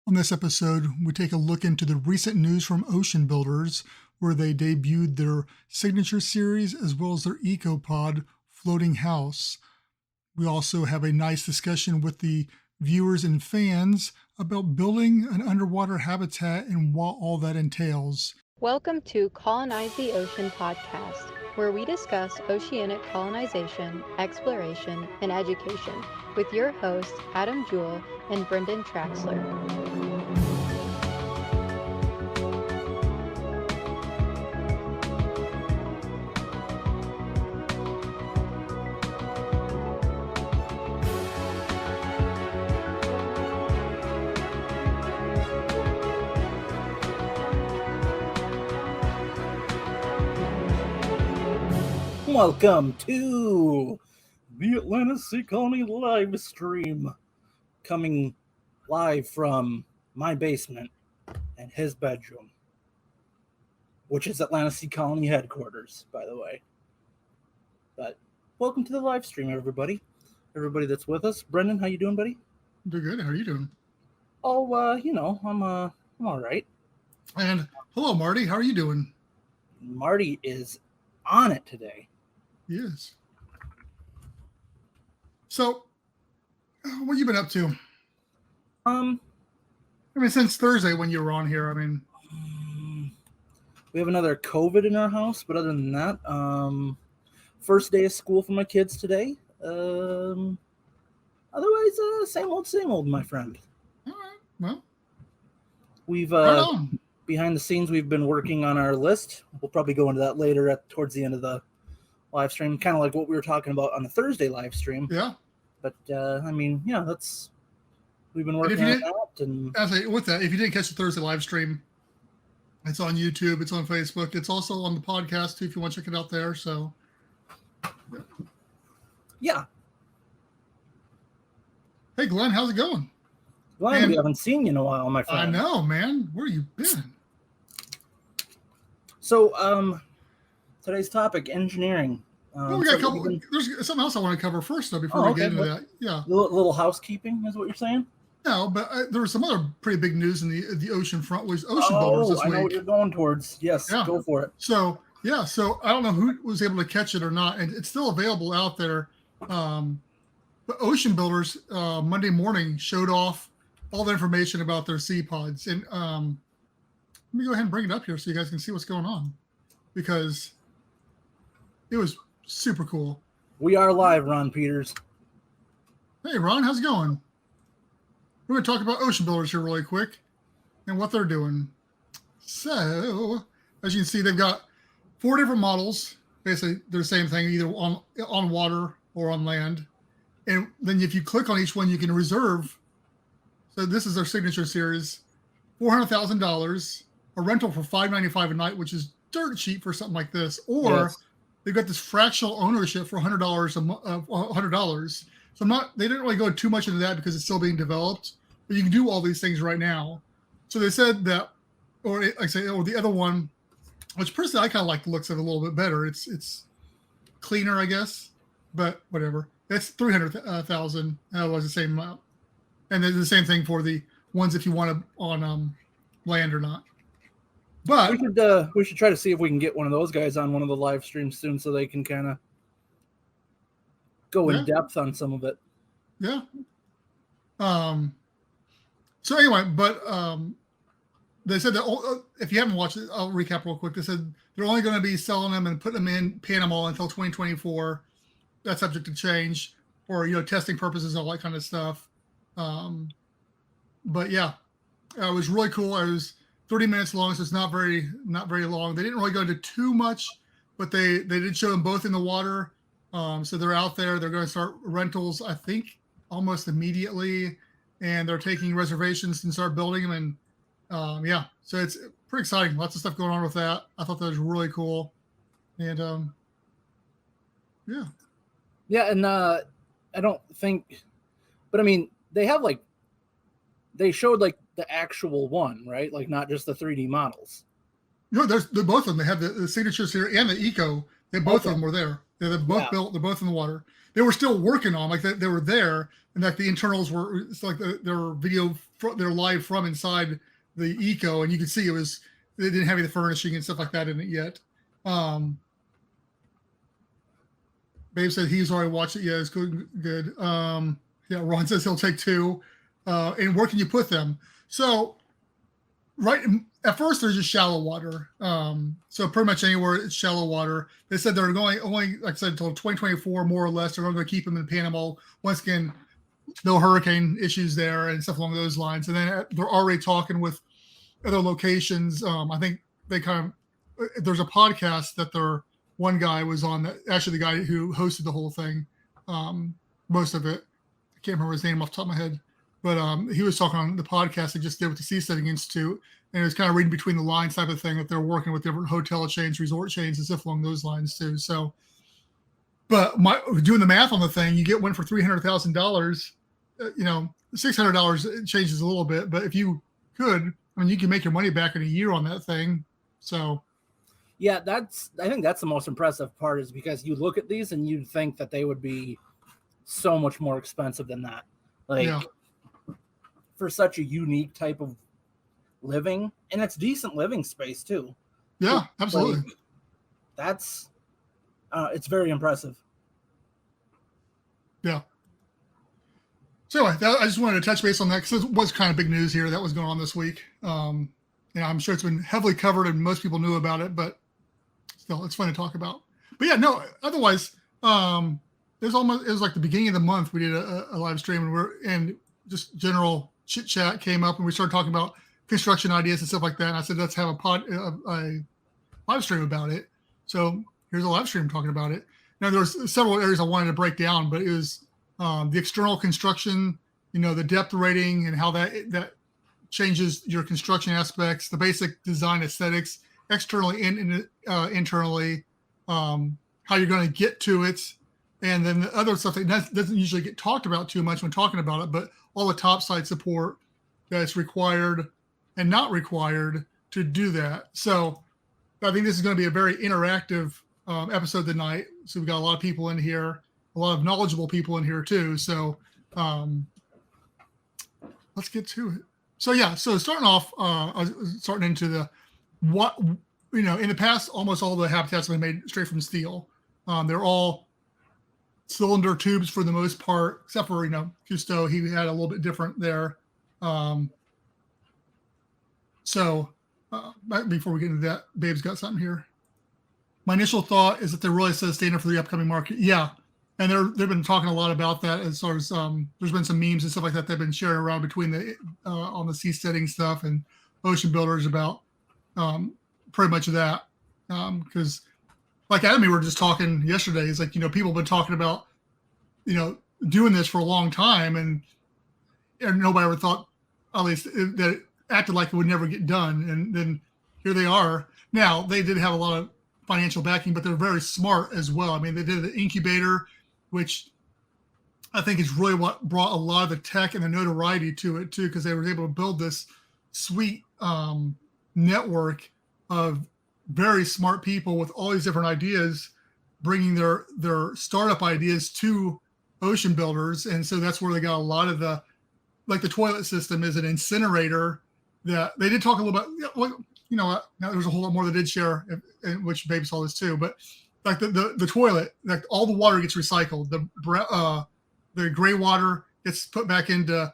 On this episode, we take a look into the recent news from Ocean Builders, where they debuted their signature series as well as their EcoPod floating house. We also have a nice discussion with the viewers and fans about building an underwater habitat and what all that entails. Welcome to Colonize the Ocean podcast, where we discuss oceanic colonization, exploration, and education with your hosts Adam Jewell and Brendan Traxler. Welcome to the Atlanta Sea Colony live stream, coming live from my basement and his bedroom, which is Atlanta Sea Colony headquarters, by the way. But welcome to the live stream, everybody that's with us. Brendan, how you doing, buddy? Doing good. How are you doing? Oh, I'm all right. And hello, Marty. How are you doing? Marty is on it today. Yes. So, what have you been up to? Since Thursday when you were on here, we have another COVID in our house, but other than that, first day of school for my kids today. Otherwise, same old, my friend. All right. Well, we've right behind the scenes, we've been working on our list. We'll probably go into that later towards the end of the live stream, kind of like what we were talking about on the Thursday live stream. Yeah. But that's we've been working on that. And I say with that, if you didn't catch the Thursday live stream, it's on YouTube, it's on Facebook, it's also on the podcast too if you want to check it out there. So, yeah. Hey, Glenn, how's it going? Glenn, we haven't seen you in a while, my friend. I know, man. Where you been? So, today's topic, engineering. We got a couple. There's something else I want to cover first, though, before we get into that. Yeah. Little housekeeping is what you're saying? No, but there was some other pretty big news in the ocean front, was Ocean Builders this week. I know what you're going towards. Yes, yeah. Go for it. So I don't know who was able to catch it or not, and it's still available out there. But Ocean Builders Monday morning showed off all the information about their sea pods, and let me go ahead and bring it up here so you guys can see what's going on, because it was super cool. We are live, Ron Peters. Hey, Ron, how's it going? We're going to talk about Ocean Builders here really quick and what they're doing. So, as you can see, they've got 4 different models. Basically, they're the same thing, either on water or on land. And then if you click on each one, you can reserve. So this is their signature series, $400,000, a rental for $595 a night, which is dirt cheap for something like this. Or yes. They've got this fractional ownership for $100 $100. So they didn't really go too much into that because it's still being developed, but you can do all these things right now. So they said that, or the other one, which personally I kind of like the looks of it a little bit better. It's cleaner, I guess, but whatever. That's $300,000. That was the same amount, and there's the same thing for the ones if you want to on land or not. But we should try to see if we can get one of those guys on one of the live streams soon, so they can kind of go in depth on some of it. Yeah. So anyway, but they said that if you haven't watched it, I'll recap real quick. They said they're only going to be selling them and putting them in Panama until 2024. That's subject to change for testing purposes, all that kind of stuff. But yeah, it was really cool. It was 30 minutes long, so it's not very long. They didn't really go into too much, but they did show them both in the water. So they're out there. They're going to start rentals, I think, almost immediately, and they're taking reservations and start building them. And so it's pretty exciting. Lots of stuff going on with that. I thought that was really cool. And and I don't think, but I mean, they have they showed the actual one, right? Like not just the 3D models. They're both of them. They have the signatures here and the Eco. Both of them were there. They're both built. They're both in the water. They were still working on they were there, and like the internals were. It's like their video. They're live from inside the eco, and you could see they didn't have any of the furnishing and stuff like that in it yet. Babe said he's already watched it. Yeah, it's good. Yeah, Ron says he'll take 2. And where can you put them? So, right at first, they're just shallow water. So pretty much anywhere it's shallow water. They said they're going only, like I said, until 2024, more or less. They're going to keep them in Panama. Once again, no hurricane issues there and stuff along those lines. And then they're already talking with other locations. I think there's a podcast that one guy was on, that actually the guy who hosted the whole thing, most of it. I can't remember his name off the top of my head, but he was talking on the podcast they just did with the Seasteading Institute, and it was kind of reading between the lines type of thing, that they're working with different hotel chains, resort chains, and stuff along those lines too. So, but doing the math on the thing, you get one for $300,000. $600 changes a little bit, but if you could, you can make your money back in a year on that thing. So. Yeah, I think that's the most impressive part, is because you look at these and you'd think that they would be so much more expensive than that. For such a unique type of living, and it's decent living space too. Yeah, absolutely. That's it's very impressive. Yeah. So anyway, I just wanted to touch base on that because it was kind of big news here that was going on this week. I'm sure it's been heavily covered and most people knew about it, but still, it's fun to talk about. But yeah, no. Otherwise, it was like the beginning of the month we did a live stream, and just general chit chat came up, and we started talking about construction ideas and stuff like that. And I said, let's have a live stream about it. So here's a live stream talking about it. Now there's several areas I wanted to break down, but it was the external construction, the depth rating and how that changes your construction aspects, the basic design aesthetics, externally and internally, how you're going to get to it, and then the other stuff that doesn't usually get talked about too much when talking about it, but all the topside support that's required and not required to do that. So I think this is going to be a very interactive episode tonight. So we've got a lot of people in here, a lot of knowledgeable people in here too. So let's get to it. So starting off, starting into in the past, almost all the habitats have been made straight from steel. They're all cylinder tubes for the most part, except for, Cousteau, he had a little bit different there. Before we get into that, Babe's got something here. My initial thought is that they're really set a standard for the upcoming market. Yeah. And they've been talking a lot about that as far as there's been some memes and stuff like that they've been sharing around between on the seasteading stuff and ocean builders about pretty much of that. Because like Adam and we were just talking yesterday, it's like, people have been talking about, doing this for a long time, and nobody ever thought, at least, that it acted like it would never get done. And then here they are. Now, they did have a lot of financial backing, but they're very smart as well. I mean, they did an incubator, which I think is really what brought a lot of the tech and the notoriety to it too, because they were able to build this sweet network of very smart people with all these different ideas, bringing their startup ideas to ocean builders. And so that's where they got a lot of the toilet system is an incinerator that they did talk a little about. Now there's a whole lot more they did share, which Babe saw this too. But like the toilet, like all the water gets recycled. The gray water gets put back into,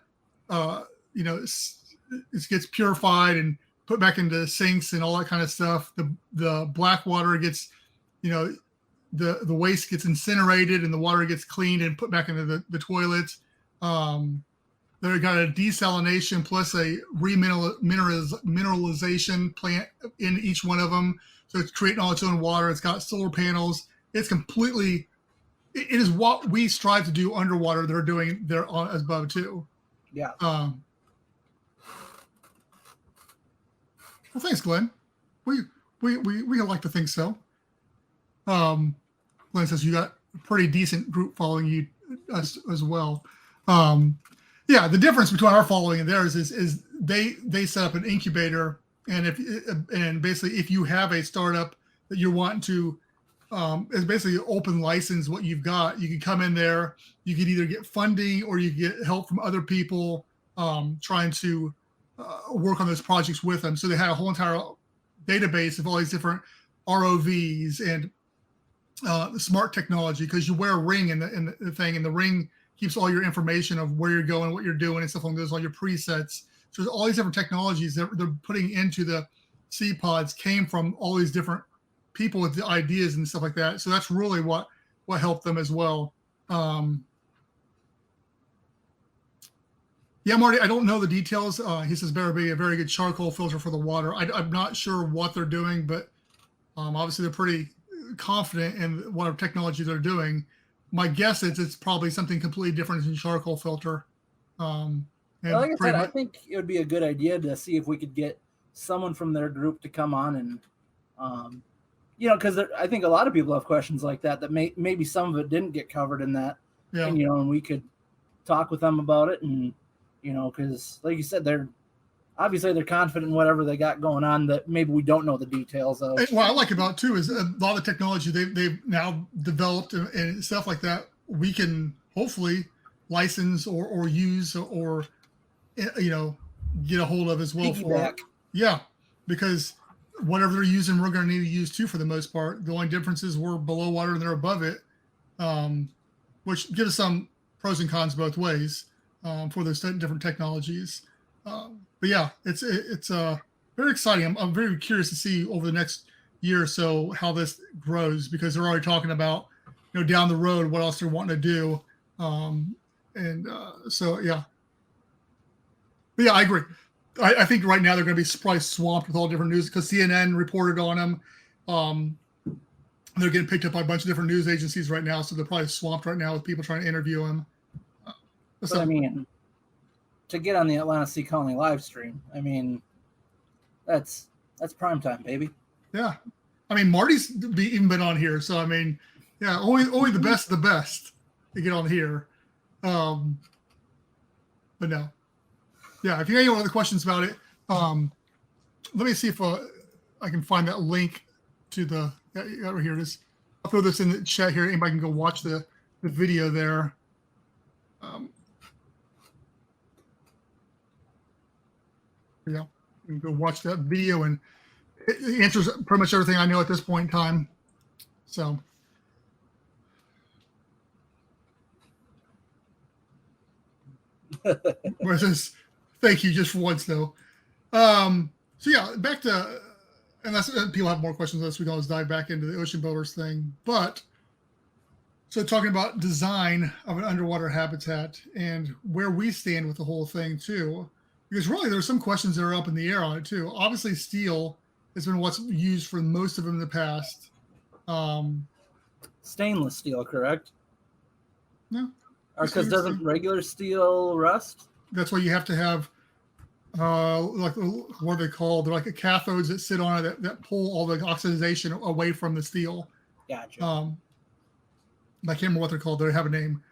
it gets purified and put back into sinks and all that kind of stuff. The black water gets, the waste gets incinerated and the water gets cleaned and put back into the toilets. They got a desalination plus a remineralization plant in each one of them. So it's creating all its own water. It's got solar panels. It's completely, it is what we strive to do underwater. They're doing there as above too. Yeah. Well, thanks, Glenn. We like to think so. Glenn says you got a pretty decent group following you as well. Yeah, the difference between our following and theirs is they set up an incubator, and basically if you have a startup that you're wanting to is basically open license what you've got. You can come in there, you could either get funding or you get help from other people trying to work on those projects with them. So they had a whole entire database of all these different ROVs and smart technology, because you wear a ring in the thing, and the ring keeps all your information of where you're going, what you're doing, and stuff like those, all your presets. So there's all these different technologies that they're putting into the sea pods came from all these different people with the ideas and stuff like that. So that's really what helped them as well. Yeah, Marty, I don't know the details. He says better be a very good charcoal filter for the water. I'm not sure what they're doing, but obviously they're pretty confident in whatever technology they're doing. My guess is it's probably something completely different than charcoal filter. Like I said, I think it would be a good idea to see if we could get someone from their group to come on and, because I think a lot of people have questions like that maybe some of it didn't get covered in that. Yeah. And we could talk with them about it, and because like you said, they're confident in whatever they got going on that maybe we don't know the details of. What I like about too is a lot of the technology they've now developed and stuff like that we can hopefully license or use or get a hold of as well. Because whatever they're using, we're going to need to use too for the most part. The only difference is we're below water and they're above it, which gives some pros and cons both ways for those different technologies. But yeah, it's very exciting. I'm very curious to see over the next year or so how this grows, because they're already talking about down the road what else they're wanting to do, so yeah. But yeah, I agree. I think right now they're going to be probably swamped with all different news, because CNN reported on them. They're getting picked up by a bunch of different news agencies right now, so they're probably swamped right now with people trying to interview them. But I mean, to get on the Atlanta Sea Colony live stream, I mean, that's prime time, baby. Yeah, I mean, Marty's even been on here, so I mean, yeah, only the best of the best to get on here. But no, yeah. If you have any other questions about it, let me see if I can find that link to the. Yeah, right here it is. I'll throw this in the chat here. Anybody can go watch the video there. Yeah, you can go watch that video, and it answers pretty much everything I know at this point in time. So, thank you just for once though. So yeah, back to, unless people have more questions, we can always dive back into the ocean builders thing. But so talking about design of an underwater habitat and where we stand with the whole thing too. Because really, there's some questions that are up in the air on it too. Obviously, steel has been what's used for most of them in the past. Stainless steel, correct? No. Because doesn't regular steel rust? That's why you have to have, like, what are they called? They're like the cathodes that sit on it that pull all the oxidation away from the steel. Gotcha. I can't remember what they're called. They have a name.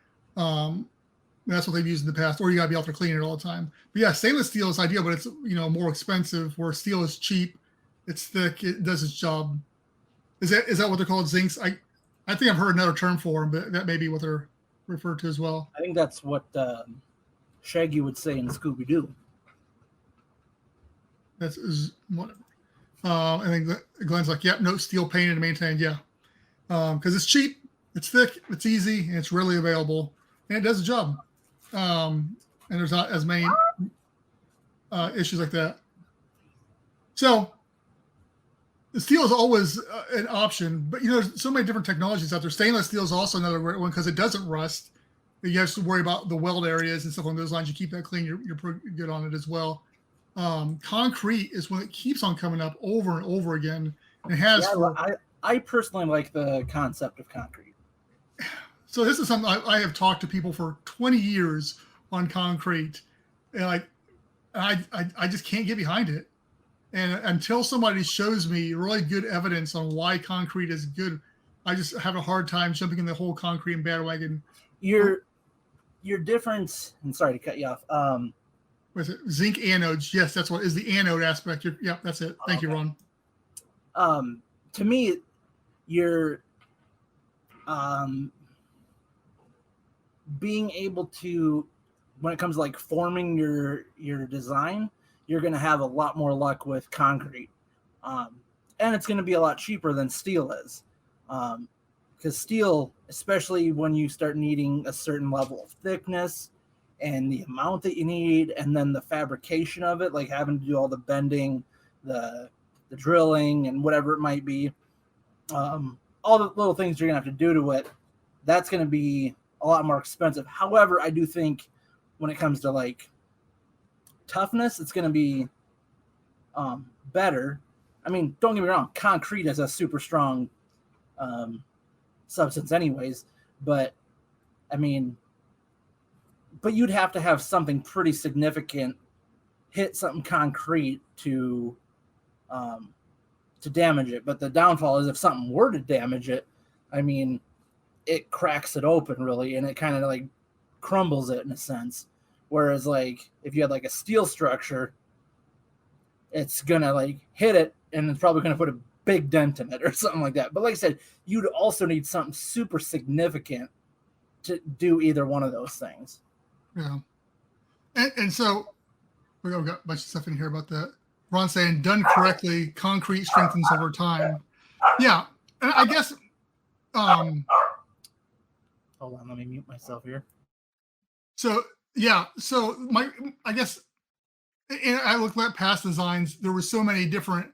That's what they've used in the past, or you gotta be out there cleaning it all the time. But yeah, stainless steel is ideal, but it's more expensive. Where steel is cheap, it's thick, it does its job. Is that what they're called? Zincs? I think I've heard another term for them, but that may be what they're referred to as well. I think that's what Shaggy would say in Scooby Doo. That's whatever. I think Glenn's like, yep, no, steel painted and maintained, yeah, because it's cheap, it's thick, it's easy, and it's readily available, and it does the job. And there's not as many issues like that. So the steel is always an option, but there's so many different technologies out there. Stainless steel is also another great one because it doesn't rust. You have to worry about the weld areas and stuff along those lines. You keep that clean, you're pretty good on it as well. Concrete is one that keeps on coming up over and over again. And it has. Yeah, I personally like the concept of concrete. So this is something I have talked to people for 20 years on concrete, and I just can't get behind it. And until somebody shows me really good evidence on why concrete is good, I just have a hard time jumping in the whole concrete bandwagon. Your difference, and sorry to cut you off. Was it zinc anodes? Yes, that's what is the anode aspect. Yeah, that's it. Thank you, Ron. To me, your being able to, when it comes to like forming your design, you're going to have a lot more luck with concrete, and it's going to be a lot cheaper than steel is, because steel, especially when you start needing a certain level of thickness and the amount that you need, and then the fabrication of it, like having to do all the bending, the drilling, and whatever it might be, all the little things you're going to have to do to it, that's going to be a lot more expensive. However, I do think when it comes to like toughness, it's going to be better. I mean, don't get me wrong, concrete is a super strong substance anyways, but I mean, but you'd have to have something pretty significant hit something concrete to damage it. But the downfall is if something were to damage it, I mean, it cracks it open really, and it kind of like crumbles it in a sense. Whereas like if you had like a steel structure, it's gonna like hit it and it's probably gonna put a big dent in it or something like that. But like I said, you'd also need something super significant to do either one of those things. Yeah. And so we got a bunch of stuff in here about that. Ron saying, done correctly, concrete strengthens over time. Yeah. And I guess hold on, let me mute myself here. So yeah, so I guess I looked at past designs. There were so many different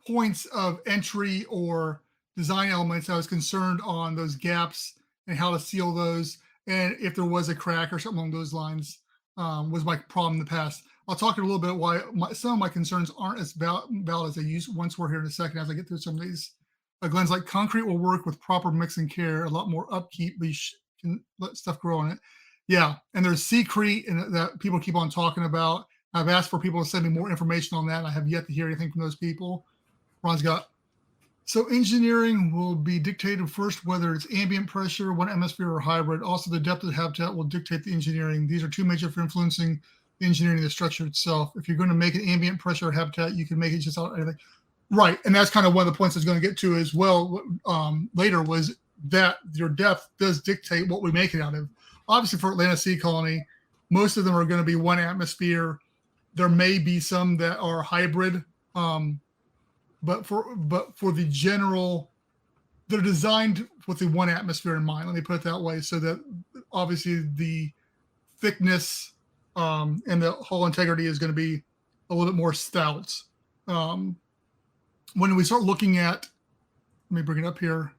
points of entry or design elements. I was concerned on those gaps and how to seal those, and if there was a crack or something along those lines, was my problem in the past. I'll talk a little bit why some of my concerns aren't as valid as they used once we're here in a second as I get through some of these. Glenn's like, concrete will work with proper mix and care, a lot more upkeep, but you can let stuff grow on it. Yeah, and there's secrete and that people keep on talking about. I've asked for people to send me more information on that, and I have yet to hear anything from those people. Ron's got, so engineering will be dictated first whether it's ambient pressure, one atmosphere, or hybrid. Also, the depth of the habitat will dictate the engineering. These are two major for influencing the engineering of the structure itself. If you're going to make an ambient pressure habitat, you can make it just out anything. Right, and that's kind of one of the points I was going to get to as well later, was that your depth does dictate what we make it out of. Obviously, for Atlantic Sea Colony, most of them are going to be one atmosphere. There may be some that are hybrid, but for the general, they're designed with the one atmosphere in mind. Let me put it that way, so that obviously the thickness and the hull integrity is going to be a little bit more stout. When we start looking at, let me bring it up here,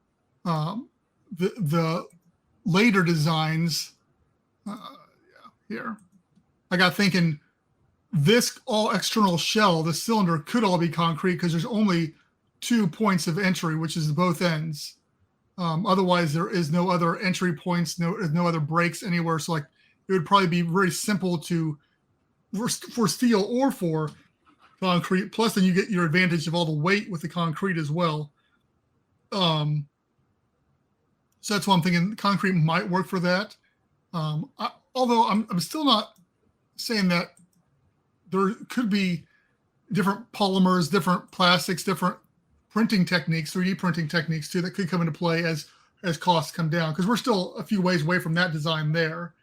the later designs, here, I got thinking this all external shell, the cylinder could all be concrete because there's only 2 points of entry, which is both ends. Otherwise, there is no other entry points, no other breaks anywhere. So like it would probably be very simple to for steel or for concrete. Plus, then you get your advantage of all the weight with the concrete as well. So that's why I'm thinking concrete might work for that. Although I'm still not saying that there could be different polymers, different plastics, different printing techniques, 3D printing techniques too, that could come into play as costs come down, because we're still a few ways away from that design there,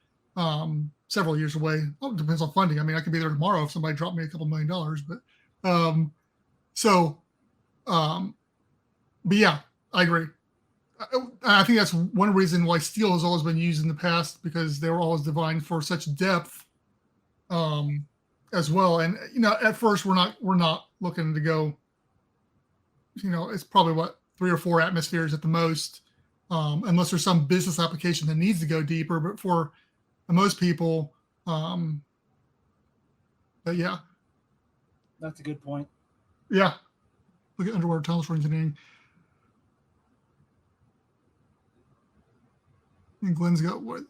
several years away. Well, it depends on funding. I mean, I could be there tomorrow if somebody dropped me a couple $1 million, but yeah, I agree. I think that's one reason why steel has always been used in the past, because they were always designed for such depth as well. And at first we're not looking to go. It's probably what 3 or 4 atmospheres at the most, unless there's some business application that needs to go deeper. But for most people, but yeah, that's a good point. Yeah, look at underwater tunnels for engineering. And Glenn's got what?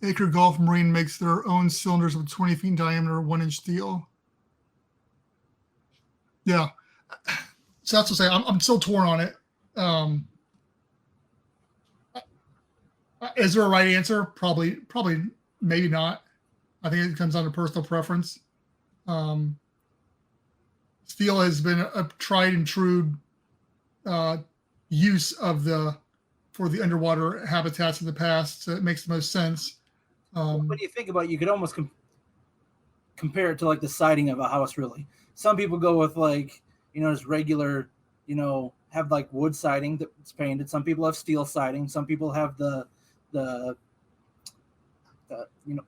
Acre Golf Marine makes their own cylinders of 20 feet in diameter, 1-inch steel. Yeah. So that's what I'm saying. I'm still torn on it. Is there a right answer? Probably, maybe not. I think it comes down to personal preference. Steel has been a tried and true use of the for the underwater habitats of the past. So it makes the most sense. When you think about it, you could almost compare it to like the siding of a house. Really, some people go with like just regular, have like wood siding that's painted. Some people have steel siding. Some people have the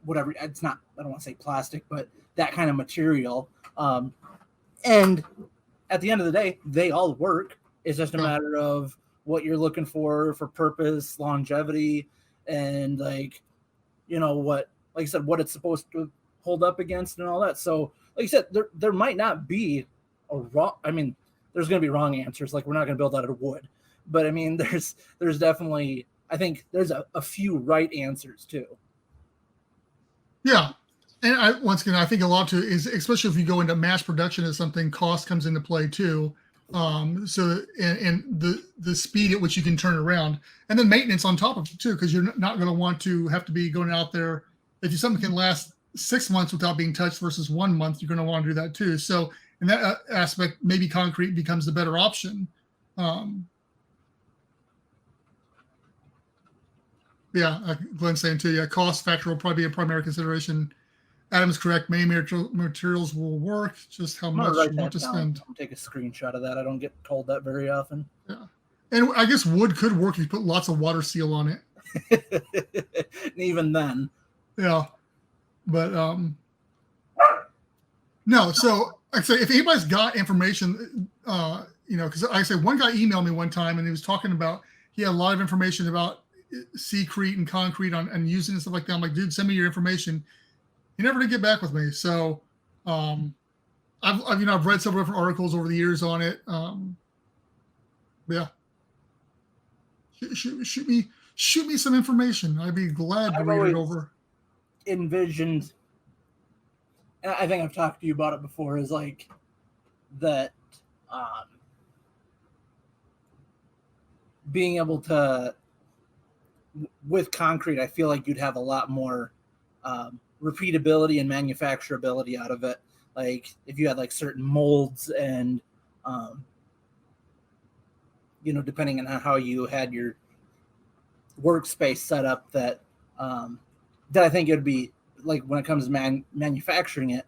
whatever. It's not. I don't want to say plastic, but that kind of material. And at the end of the day, they all work. It's just a matter of what you're looking for purpose, longevity, and what it's supposed to hold up against and all that. So like you said, there might not be a wrong. I mean, there's going to be wrong answers. Like we're not going to build out of wood, but I mean, there's definitely, I think there's a few right answers too. Yeah. And once again, I think a lot too is, especially if you go into mass production of something, cost comes into play too. So the speed at which you can turn it around, and then maintenance on top of it too, because you're not going to want to have to be going out there. If something can last 6 months without being touched versus 1 month, you're going to want to do that too. So in that aspect, maybe concrete becomes the better option. Yeah, Glenn's saying too. Yeah, cost factor will probably be a primary consideration. Adam's correct. Many materials will work. Just how much you want to spend. I'll take a screenshot of that. I don't get told that very often. Yeah, and I guess wood could work if you put lots of water seal on it. Even then. Yeah, but no. So I say if anybody's got information, because I say one guy emailed me one time and he was talking about he had a lot of information about secrete and concrete and using and stuff like that. I'm like, dude, send me your information. He never did get back with me. So I've read several different articles over the years on it. Yeah. Shoot me some information. I'd be glad to read it over. Envisioned, and I think I've talked to you about it before, is like that being able to, with concrete, I feel like you'd have a lot more repeatability and manufacturability out of it. Like if you had like certain molds and depending on how you had your workspace set up, that I think it would be like when it comes to manufacturing it,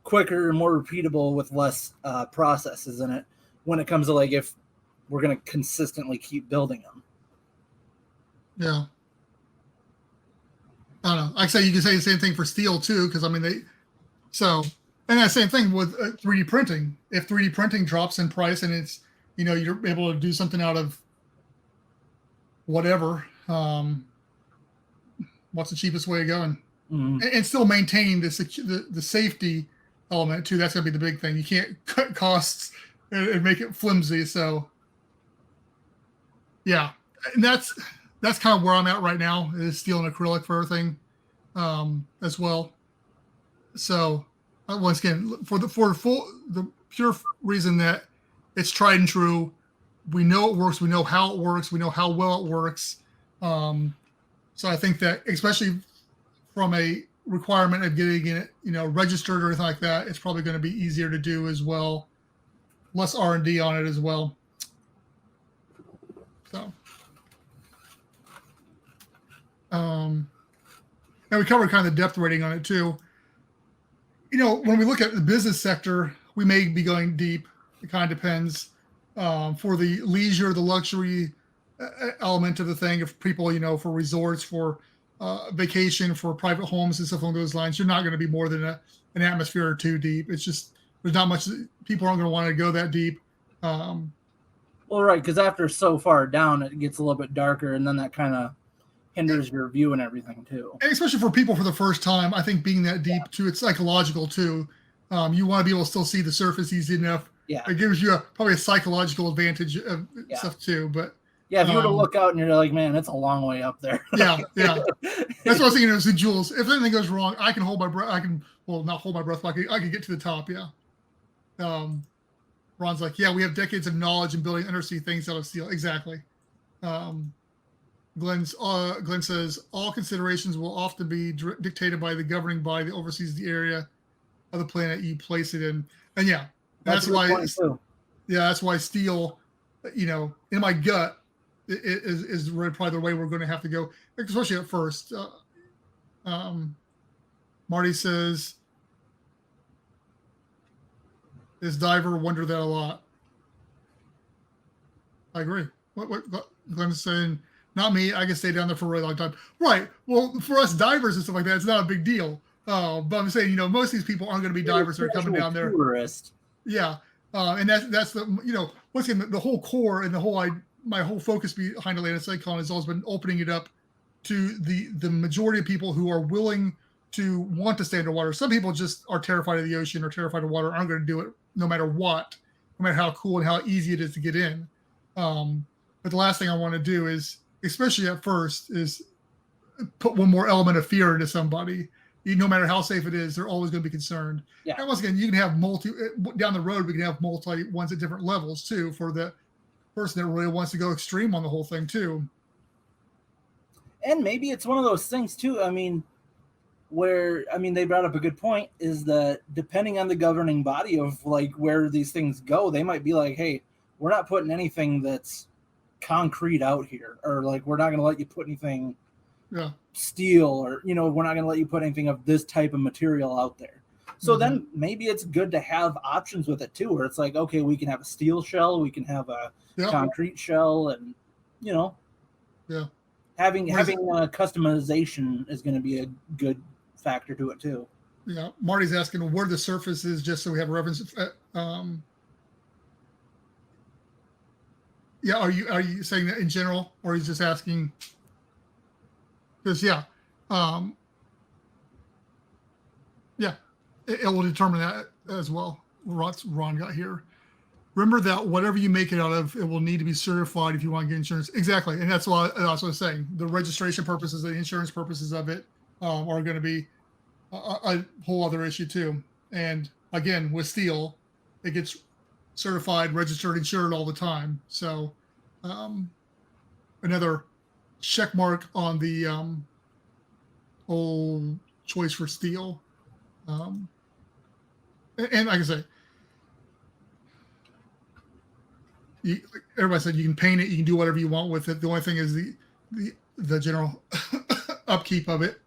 quicker, more repeatable with less processes in it when it comes to like if we're going to consistently keep building them. Yeah. I don't know. Like I say, you can say the same thing for steel too, because I mean and that same thing with 3D printing. If 3D printing drops in price and it's you're able to do something out of whatever, what's the cheapest way of going? Mm-hmm. And still maintaining the safety element too. That's gonna be the big thing. You can't cut costs and make it flimsy. So yeah, and that's kind of where I'm at right now, is steel and acrylic for everything as well. So once again, for the pure reason that it's tried and true, we know it works, we know how it works, we know how well it works. So I think that especially from a requirement of getting it, registered or anything like that, it's probably going to be easier to do as well. Less R&D on it as well. So. And we covered kind of the depth rating on it too. When we look at the business sector, we may be going deep. It kind of depends. For the leisure, the luxury element of the thing, if people, for resorts, for vacation, for private homes and stuff along those lines, you're not going to be more than an atmosphere or two deep. It's just, there's not much, people aren't going to want to go that deep. Well, right, because after so far down, it gets a little bit darker, and then that kind of hinders your view and everything too. And especially for people for the first time, I think being that deep too, it's psychological too. You want to be able to still see the surface easy enough. Yeah, it gives you probably a psychological advantage of stuff too. But yeah, if you were to look out and you're like, man, it's a long way up there. yeah. That's what I was thinking. So Jules, if anything goes wrong, I can hold my breath. Not hold my breath, but I can get to the top. Yeah. Ron's like, yeah, we have decades of knowledge in building undersea things out of steel. Exactly. Glenn says all considerations will often be dictated by the governing body that oversees the area of the planet you place it in. And yeah, that's why. That's why steel. In my gut, is probably the way we're going to have to go, especially at first. Marty says, "This diver wonder that a lot." I agree. What Glenn's saying? Not me. I can stay down there for a really long time. Right. Well, for us divers and stuff like that, it's not a big deal. But I'm saying, most of these people aren't going to be divers that are coming down there. Tourist. Yeah. And that's the, once again, the whole core and my whole focus behind Atlantis Icon has always been opening it up to the majority of people who are willing to want to stay underwater. Some people just are terrified of the ocean or terrified of water, aren't going to do it no matter what, no matter how cool and how easy it is to get in. But the last thing I want to do is, especially at first, is put one more element of fear into somebody. No matter how safe it is, they're always going to be concerned. Yeah. And once again, you can have down the road, we can have multi ones at different levels too, for the person that really wants to go extreme on the whole thing too. And maybe it's one of those things too. They brought up a good point, is that depending on the governing body of like where these things go, they might be like, hey, we're not putting anything that's concrete out here, or like we're not going to let you put anything steel, or we're not going to let you put anything of this type of material out there. So then maybe it's good to have options with it too, where it's like, okay, we can have a steel shell, we can have a concrete shell, and having customization is going to be a good factor to it too. Yeah, Marty's asking where the surface is, just so we have a reference. Are you saying that in general, or he's just asking? Because it will determine that as well. Ron got here. Remember that whatever you make it out of, it will need to be certified if you want to get insurance. Exactly, and that's what I was saying. The registration purposes, the insurance purposes of it are going to be a whole other issue too. And again, with steel, it gets certified, registered, insured all the time. So another check mark on the whole choice for steel. And like I say, everybody said you can paint it, you can do whatever you want with it. The only thing is the general upkeep of it,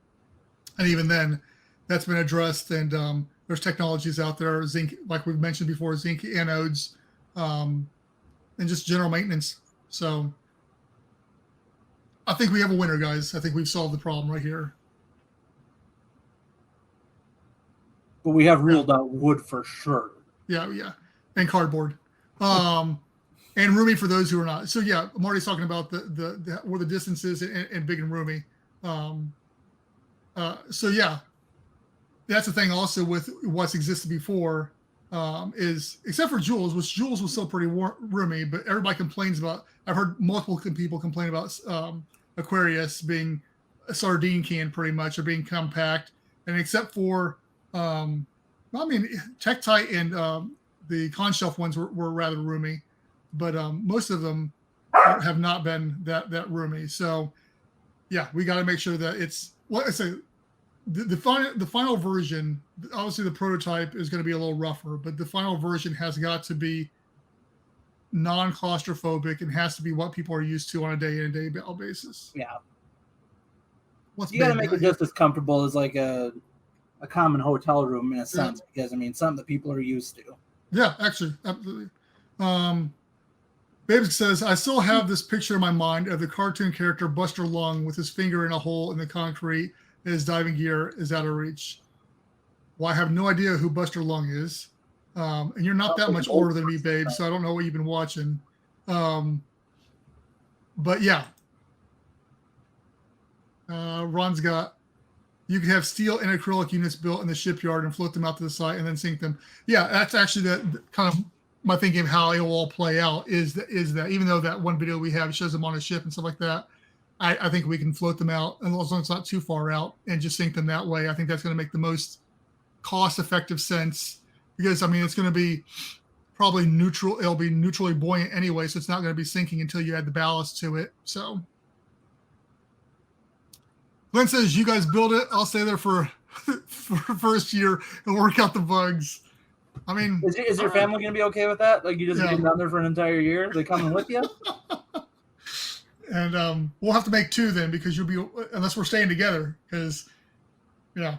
and even then, that's been addressed. And there's technologies out there, zinc, like we've mentioned before, zinc anodes, and just general maintenance. So I think we have a winner, guys. I think we've solved the problem right here. But we have ruled out wood for sure. Yeah, and cardboard, and roomy for those who are not. So Marty's talking about the where the distance is and big and roomy. That's the thing also with what's existed before, is except for Jules, which Jules was still pretty roomy, but everybody complains about. I've heard multiple people complain about Aquarius being a sardine can pretty much, or being compact, and except for Tektite and the Conshelf ones were rather roomy, but most of them have not been that roomy. So we got to make sure that it's what I say. The final version, obviously the prototype is going to be a little rougher, but the final version has got to be non-claustrophobic and has to be what people are used to on a day-in-day basis. Yeah. You got to make it just as comfortable as like a common hotel room in a sense, because something that people are used to. Yeah, actually, absolutely. Babes says, I still have this picture in my mind of the cartoon character Buster Lung with his finger in a hole in the concrete. His diving gear is out of reach. Well, I have no idea who Buster Lung is. And you're not that much older than me, babe, so I don't know what you've been watching. But Ron's got, you could have steel and acrylic units built in the shipyard and float them out to the site and then sink them. Yeah, that's actually the kind of my thinking of how it will all play out is that even though that one video we have shows them on a ship and stuff like that, I think we can float them out, and as long as it's not too far out, and just sink them that way. I think that's going to make the most cost-effective sense, because it's going to be probably neutral. It'll be neutrally buoyant anyway, so it's not going to be sinking until you add the ballast to it. So Glenn says, "You guys build it. I'll stay there for first year and work out the bugs." Is your family going to be okay with that? Like, you just get down there for an entire year? They coming with you? And we'll have to make 2 then, because you'll be, unless we're staying together. Because, yeah,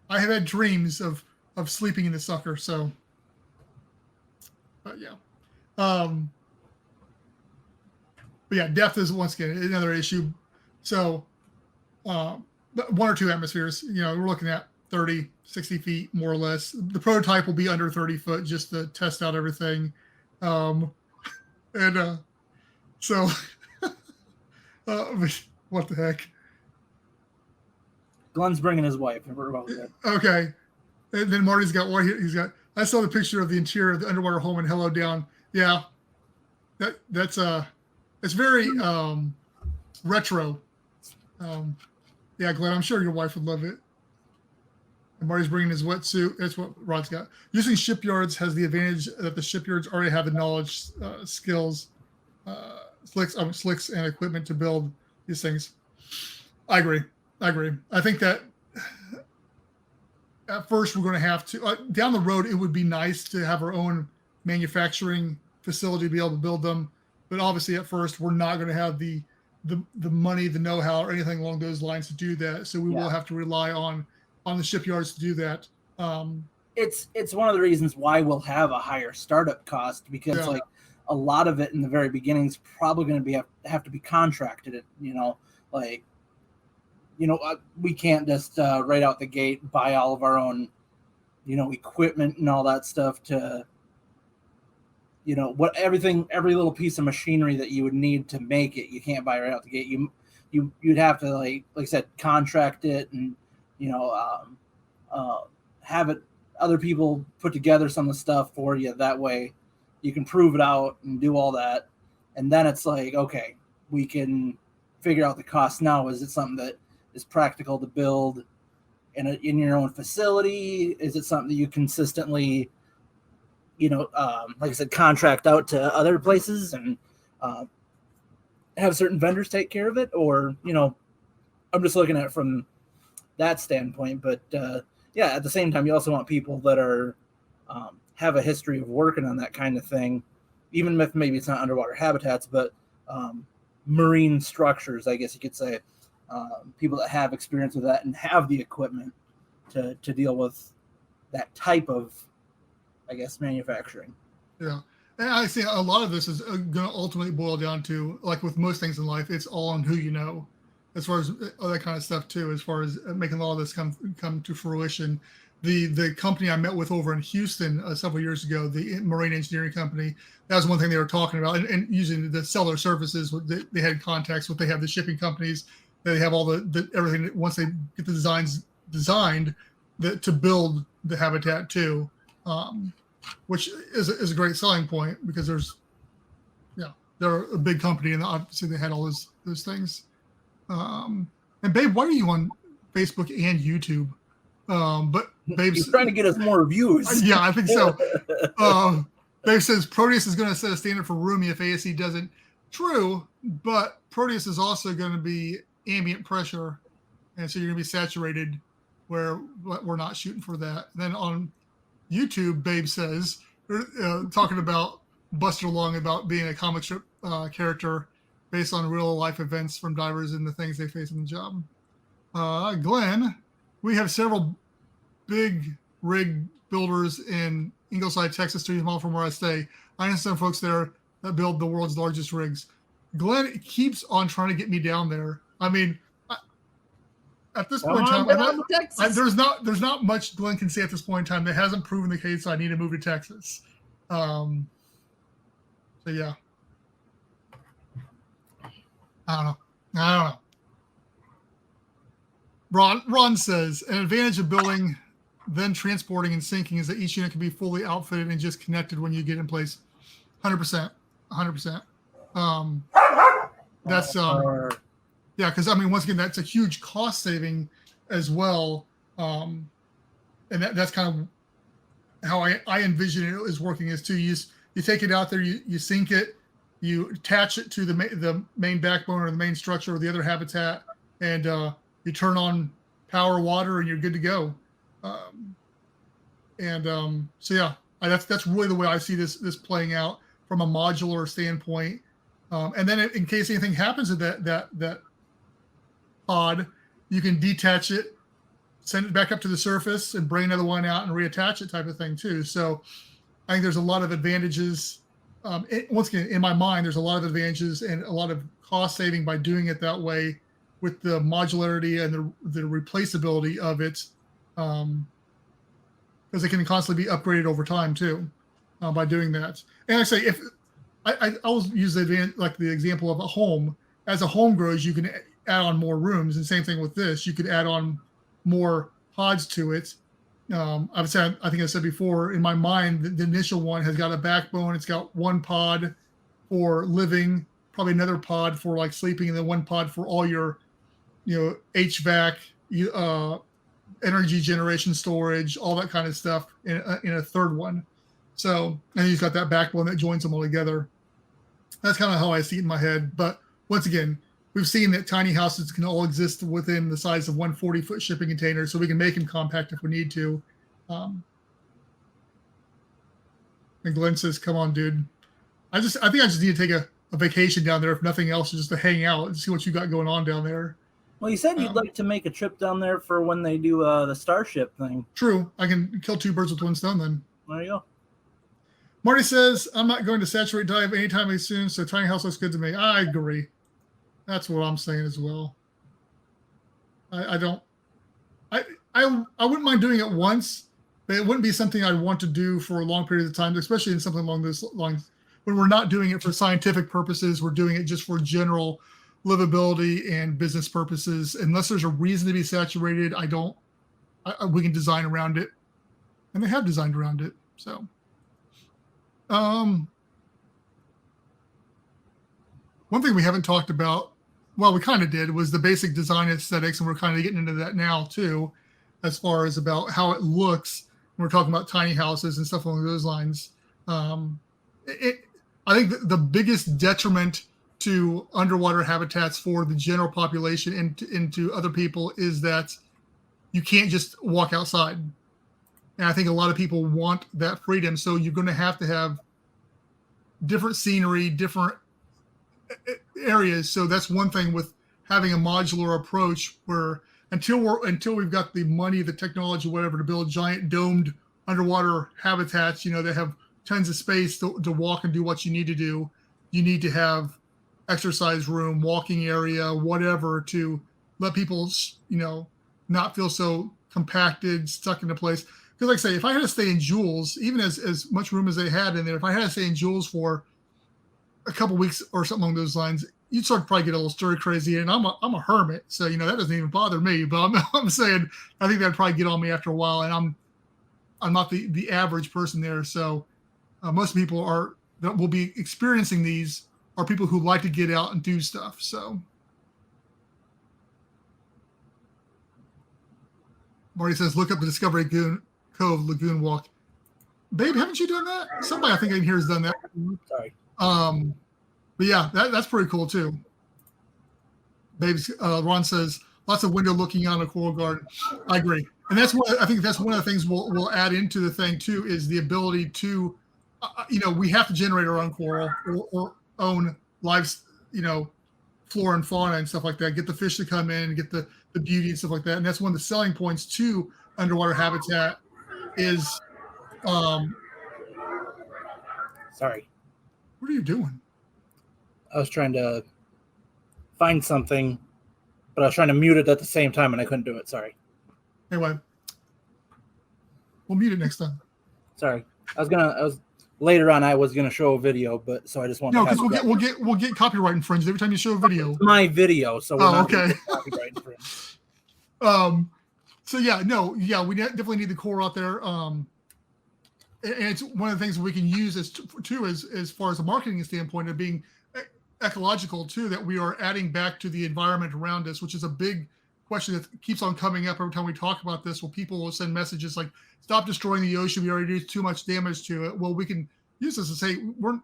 I have had dreams of sleeping in the sucker. So, but yeah, but yeah, depth is once again another issue. So, 1 or 2 atmospheres. We're looking at 30, 60 feet more or less. The prototype will be under 30 foot just to test out everything. And so, what the heck? Glenn's bringing his wife, and we're about good. Okay. And then Marty's got what he's got. I saw the picture of the interior of the underwater home in Hello Down. Yeah. That's it's very retro. Yeah, Glenn, I'm sure your wife would love it. And Marty's bringing his wetsuit. That's what Rod's got. Using shipyards has the advantage that the shipyards already have the knowledge, skills, slicks, and equipment to build these things. I agree. I think that at first we're going to have to, down the road, it would be nice to have our own manufacturing facility to be able to build them. But obviously at first we're not going to have the money, the know-how, or anything along those lines to do that. So we will have to rely on the shipyards to do that. It's one of the reasons why we'll have a higher startup cost, because like a lot of it in the very beginning is probably going to have to be contracted. We can't just right out the gate buy all of our own, equipment and all that stuff to, every little piece of machinery that you would need to make it, you can't buy right out the gate. You'd have to like I said, contract it and, have it, other people put together some of the stuff for you. That way you can prove it out and do all that. And then it's like, okay, we can figure out the cost now. Is it something that is practical to build in your own facility? Is it something that you consistently, like I said, contract out to other places and have certain vendors take care of it? Or, I'm just looking at it from that standpoint. But at the same time, you also want people that are have a history of working on that kind of thing, even if maybe it's not underwater habitats, but marine structures, I guess you could say. People that have experience with that and have the equipment to deal with that type of, I guess, manufacturing. Yeah. And I see a lot of this is going to ultimately boil down to, like with most things in life, it's all on who you know, as far as all that kind of stuff too, as far as making all of this come to fruition. The company I met with over in Houston several years ago, the marine engineering company, that was one thing they were talking about, and using the seller services, they had contacts with, they have the shipping companies, they have all the everything. Once they get the designs designed, to build the habitat too, which is a great selling point, because they're a big company, and obviously they had all those things. And Babe, why are you on Facebook and YouTube? But Babe's trying to get us more views. Yeah, I think so. Babe says Proteus is going to set a standard for Roomy if ASE doesn't. True, but Proteus is also going to be ambient pressure, and so you're going to be saturated, where we're not shooting for that. And then on YouTube, Babe says, talking about Buster Long about being a comic strip character based on real life events from divers and the things they face in the job. Glenn, we have several big rig builders in Ingleside, Texas, 3 miles from where I stay. I know some folks there that build the world's largest rigs. Glenn keeps on trying to get me down there. I mean, at this point in time, there's not much Glenn can say at this point in time that hasn't proven the case. So I need to move to Texas. So yeah, I don't know. Ron says an advantage of building, then transporting and sinking is that each unit can be fully outfitted and just connected when you get in place. 100%. That's yeah, because I mean, once again, that's a huge cost saving as well, and that's kind of how I envision it is working. Is to you take it out there, you sink it, you attach it to the main backbone or the main structure or the other habitat, and you turn on power, water, and you're good to go. So yeah, that's really the way I see this playing out from a modular standpoint. And then in case anything happens to that pod, you can detach it, send it back up to the surface, and bring another one out and reattach it, type of thing too. So I think there's a lot of advantages. Once again, in my mind, there's a lot of advantages and a lot of cost saving by doing it that way, with the modularity and the replaceability of it, because it can constantly be upgraded over time too, by doing that. And I say, if I always use the example of a home. As a home grows, you can add on more rooms, and same thing with this. You could add on more pods to it. I think I said before, in my mind, the initial one has got a backbone. It's got one pod for living, probably another pod for like sleeping, and then one pod for all your, HVAC, energy generation, storage, all that kind of stuff in a third one. So, and he's got that backbone that joins them all together. That's kind of how I see it in my head. But once again, we've seen that tiny houses can all exist within the size of 140-foot shipping container, so we can make them compact if we need to. And Glenn says, "Come on, dude. I think I just need to take a vacation down there, if nothing else, just to hang out and see what you got going on down there." Well, you said you'd like to make a trip down there for when they do the Starship thing. True. I can kill two birds with one stone then. There you go. Marty says, "I'm not going to saturate dive anytime soon, so tiny house looks good to me." I agree. That's what I'm saying as well. I wouldn't mind doing it once, but it wouldn't be something I'd want to do for a long period of time, especially in something along those lines. When we're not doing it for scientific purposes, we're doing it just for general livability and business purposes. Unless there's a reason to be saturated, we can design around it, and they have designed around it. So, one thing we haven't talked about, well, we kind of did, was the basic design aesthetics, and we're kind of getting into that now too, as far as about how it looks. We're talking about tiny houses and stuff along those lines. I think the biggest detriment to underwater habitats for the general population and to other people is that you can't just walk outside. And I think a lot of people want that freedom. So you're going to have different scenery, different areas. So that's one thing with having a modular approach, where until we've got the money, the technology, whatever, to build giant domed underwater habitats, that have tons of space to walk and do what you need to do. You need to have exercise room, walking area, whatever, to let people, not feel so compacted, stuck into place. Because like I say, if I had to stay in Jules, even as much room as they had in there, if I had to stay in Jules for a couple weeks or something along those lines, you'd start to probably get a little stir crazy. And I'm a hermit, so that doesn't even bother me. But I'm saying, I think that'd probably get on me after a while, and I'm not the average person there. So most people that will be experiencing these are people who like to get out and do stuff. So Marty says, "Look up the Discovery Cove Lagoon Walk." Babe, haven't you done that? Somebody I think in here has done that. Sorry. But yeah, that's pretty cool too. Babes, Ron says, "Lots of window looking out on a coral garden." I agree, and I think that's one of the things we'll add into the thing too, is the ability to, we have to generate our own coral or own lives, flora and fauna and stuff like that. Get the fish to come in and get the beauty and stuff like that. And that's one of the selling points to underwater habitat is. Sorry. What are you doing? I was trying to find something, but I was trying to mute it at the same time, and I couldn't do it. Sorry. Anyway, we'll mute it next time. Sorry. Later on, I was gonna show a video, but so I just wanted. No, because we'll get copyright infringed every time you show a video. It's my video, so we're not okay. Copyright infringed. So we definitely need the core out there. And it's one of the things we can use as far as a marketing standpoint of being ecological too, that we are adding back to the environment around us, which is a big question that keeps on coming up every time we talk about this. Well, people will send messages like, "Stop destroying the ocean. We already do too much damage to it." Well, we can use this to say, we're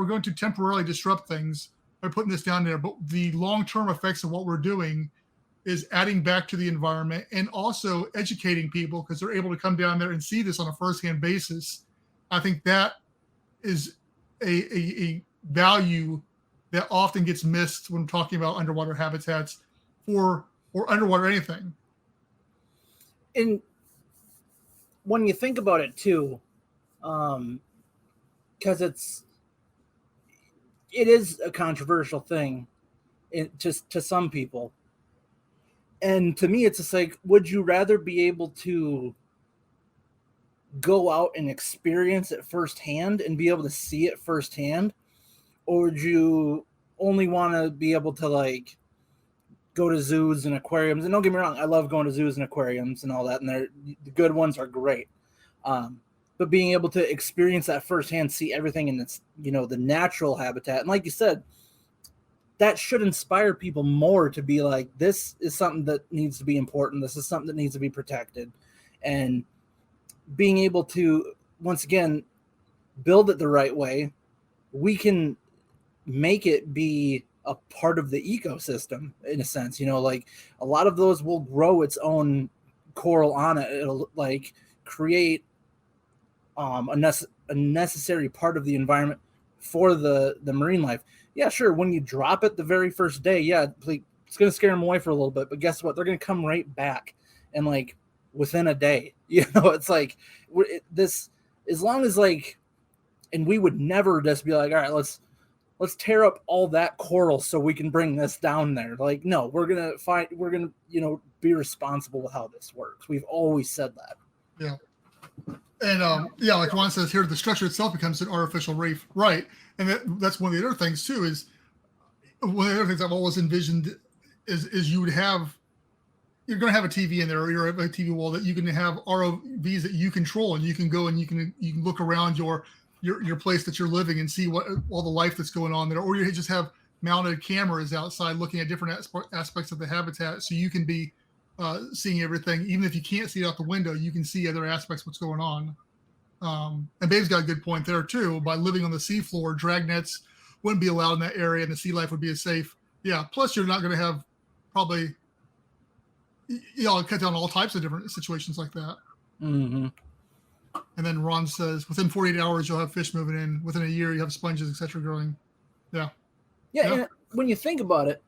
going to temporarily disrupt things by putting this down there, but the long-term effects of what we're doing is adding back to the environment and also educating people, because they're able to come down there and see this on a firsthand basis. I think that is a value that often gets missed when talking about underwater habitats or underwater anything. And when you think about it too, because it is a controversial thing to some people. And to me, it's just like, would you rather be able to go out and experience it firsthand and be able to see it firsthand? Or would you only want to be able to like go to zoos and aquariums? And don't get me wrong, I love going to zoos and aquariums and all that. And the good ones are great. But being able to experience that firsthand, see everything in its, the natural habitat. And like you said, that should inspire people more to be like, this is something that needs to be important. This is something that needs to be protected. And being able to, once again, build it the right way, we can make it be a part of the ecosystem in a sense. Like a lot of those will grow its own coral on it. It'll like create a necessary part of the environment for the marine life. Yeah, sure. When you drop it the very first day, yeah, it's going to scare them away for a little bit. But guess what? They're going to come right back, and like within a day, it's like this. As long as like, and we would never just be like, all right, let's tear up all that coral so we can bring this down there. Like, no, we're gonna be responsible with how this works. We've always said that. Yeah. And like Ron says here, the structure itself becomes an artificial reef, right? And that's one of the other things too. Is one of the other things I've always envisioned is you're going to have a TV in there, or you're a TV wall that you can have ROVs that you control, and you can go and you can look around your place that you're living and see what all the life that's going on there, or you just have mounted cameras outside looking at different aspects of the habitat, so you can be seeing everything. Even if you can't see it out the window, you can see other aspects of what's going on. And Babe's got a good point there too. By living on the seafloor, drag nets wouldn't be allowed in that area, and the sea life would be as safe. Yeah. Plus, you're not going to have probably cut down all types of different situations like that. Mm-hmm. And then Ron says, within 48 hours, you'll have fish moving in. Within a year, you have sponges, etc., growing. Yeah. Yeah. And when you think about it,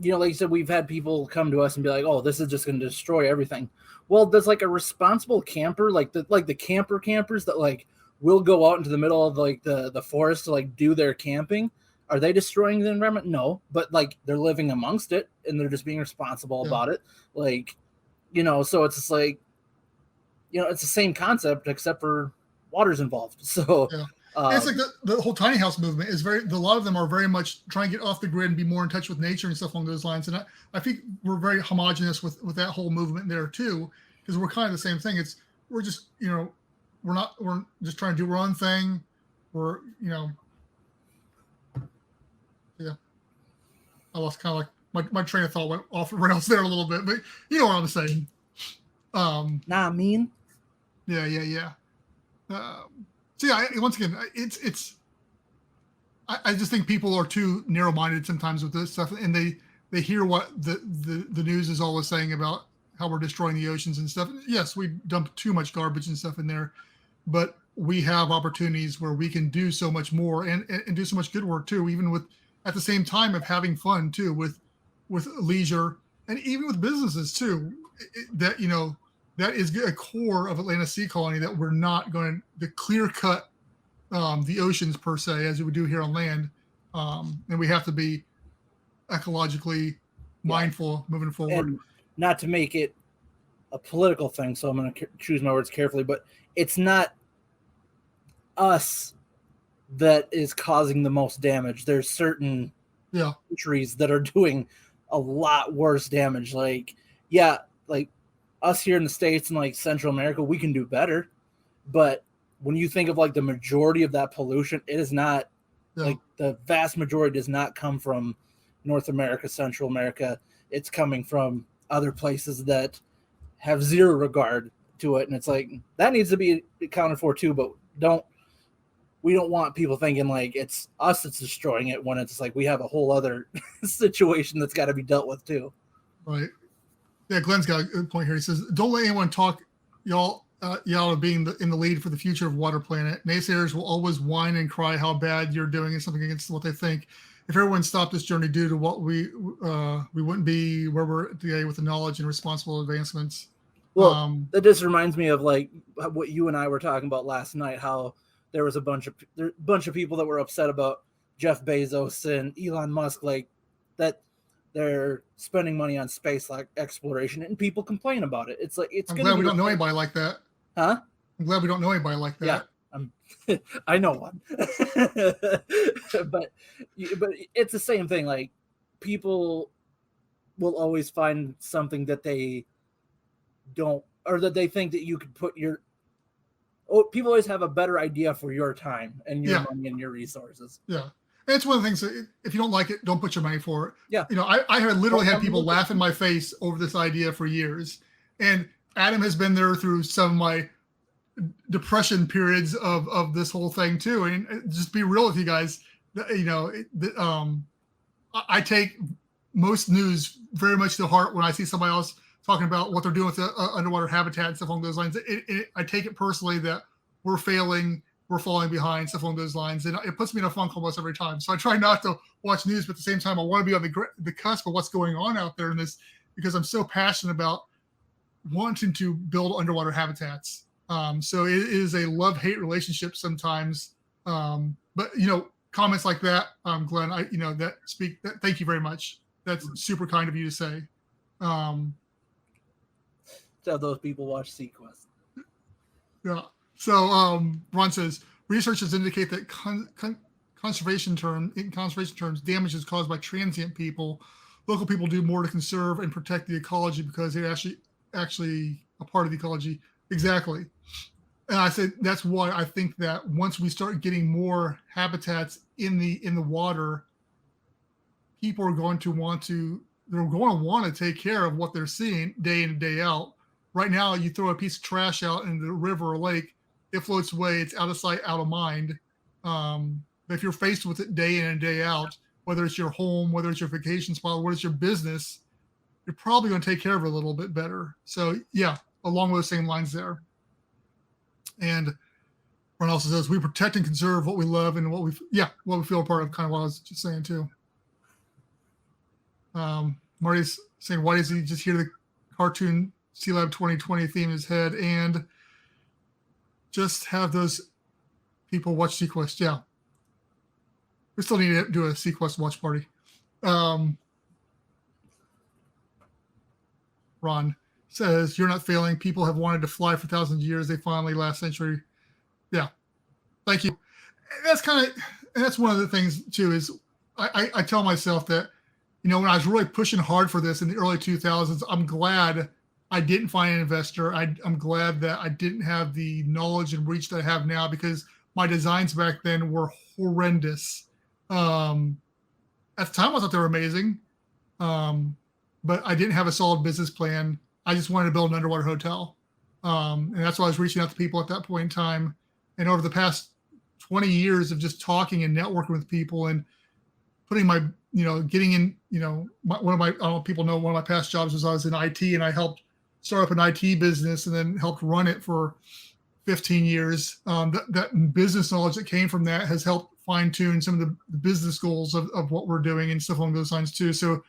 like you said, we've had people come to us and be like, "Oh, this is just going to destroy everything." Well, does like a responsible camper, like the campers that like will go out into the middle of like the forest to like do their camping, are they destroying the environment? No, but like they're living amongst it and they're just being responsible about it. Like, so it's just like, it's the same concept except for water's involved. So. Yeah. It's like the whole tiny house movement is a lot of them are very much trying to get off the grid and be more in touch with nature and stuff along those lines. And I think we're very homogenous with that whole movement there too, because we're kind of the same thing. We're just, we're just trying to do our own thing. We're, yeah. I lost kind of like my train of thought went off the rails there a little bit, but you know what I'm saying. Nah, mean. Yeah. So yeah, once again, I just think people are too narrow-minded sometimes with this stuff, and they hear what the news is always saying about how we're destroying the oceans and stuff. Yes, we dump too much garbage and stuff in there, but we have opportunities where we can do so much more and do so much good work too, even with at the same time of having fun too, with leisure and even with businesses too. That is a core of Atlantis Sea Colony that we're not going to clear cut the oceans per se as we would do here on land, and we have to be ecologically mindful moving forward. And not to make it a political thing, so I'm going to choose my words carefully, but it's not us that is causing the most damage. There's certain countries that are doing a lot worse damage. Like us here in the States and like Central America, we can do better. But when you think of like the majority of that pollution, it is not like the vast majority does not come from North America, Central America. It's coming from other places that have zero regard to it. And it's like, that needs to be accounted for too, but we don't want people thinking like it's us that's destroying it when it's like we have a whole other situation that's got to be dealt with too. Right. Yeah, Glenn's got a good point here. He says, don't let anyone talk y'all y'all are being in the lead for the future of Water Planet. Naysayers will always whine and cry how bad you're doing and something against what they think. If everyone stopped this journey due to what we wouldn't be where we're today with the knowledge and responsible advancements. Well, that just reminds me of like what you and I were talking about last night, how there was a bunch of people that were upset about Jeff Bezos and Elon Musk, like that they're spending money on space like exploration, and people complain about it. It's like I'm glad we don't know anybody like that. Huh? I'm glad we don't know anybody like that. Yeah, I know one. but it's the same thing. Like people will always find something that they don't, or that they think that you could put your. Oh, people always have a better idea for your time and your money and your resources. Yeah. And it's one of the things that if you don't like it, don't put your money for it. Yeah. You know, I have literally had people laugh in my face over this idea for years. And Adam has been there through some of my depression periods of this whole thing too. And just be real with you guys. You know, I take most news very much to heart when I see somebody else talking about what they're doing with the underwater habitat and stuff along those lines. I take it personally that we're failing, we're falling behind, stuff along those lines. And it puts me in a funk almost every time. So I try not to watch news, but at the same time, I want to be on the cusp of what's going on out there in this, because I'm so passionate about wanting to build underwater habitats. So it is a love-hate relationship sometimes. But, you know, comments like that, Glenn, thank you very much. That's super kind of you to say. Have those people watch Sequest. Yeah. So Ron says researchers indicate that conservation terms, damage is caused by transient people. Local people do more to conserve and protect the ecology because they're actually a part of the ecology. Exactly. And I said that's why I think that once we start getting more habitats in the water, people are going to want to take care of what they're seeing day in and day out. Right now, you throw a piece of trash out into the river or lake, it floats away. It's out of sight, out of mind. But if you're faced with it day in and day out, whether it's your home, whether it's your vacation spot, whether it's your business, you're probably going to take care of it a little bit better. So, yeah, along those same lines there. And Ron also says, we protect and conserve what we love and what we feel a part of, kind of what I was just saying, too. Marty's saying, why does he just hear the cartoon Sea Lab 2020 theme in his head and just have those people watch Sequest? Yeah. We still need to do a Sequest watch party. Ron says, you're not failing. People have wanted to fly for thousands of years. They finally last century. Yeah. Thank you. And that's one of the things too, is I tell myself that, you know, when I was really pushing hard for this in the early 2000s, I'm glad I didn't find an investor. I'm glad that I didn't have the knowledge and reach that I have now, because my designs back then were horrendous. At the time, I thought they were amazing, but I didn't have a solid business plan. I just wanted to build an underwater hotel. And that's why I was reaching out to people at that point in time. And over the past 20 years of just talking and networking with people and putting my, you know, getting in, you know, one of my, I don't know if people know, one of my past jobs was I was in IT, and I helped start up an IT business and then helped run it for 15 years. That business knowledge that came from that has helped fine tune some of the business goals of what we're doing and stuff along those lines too. So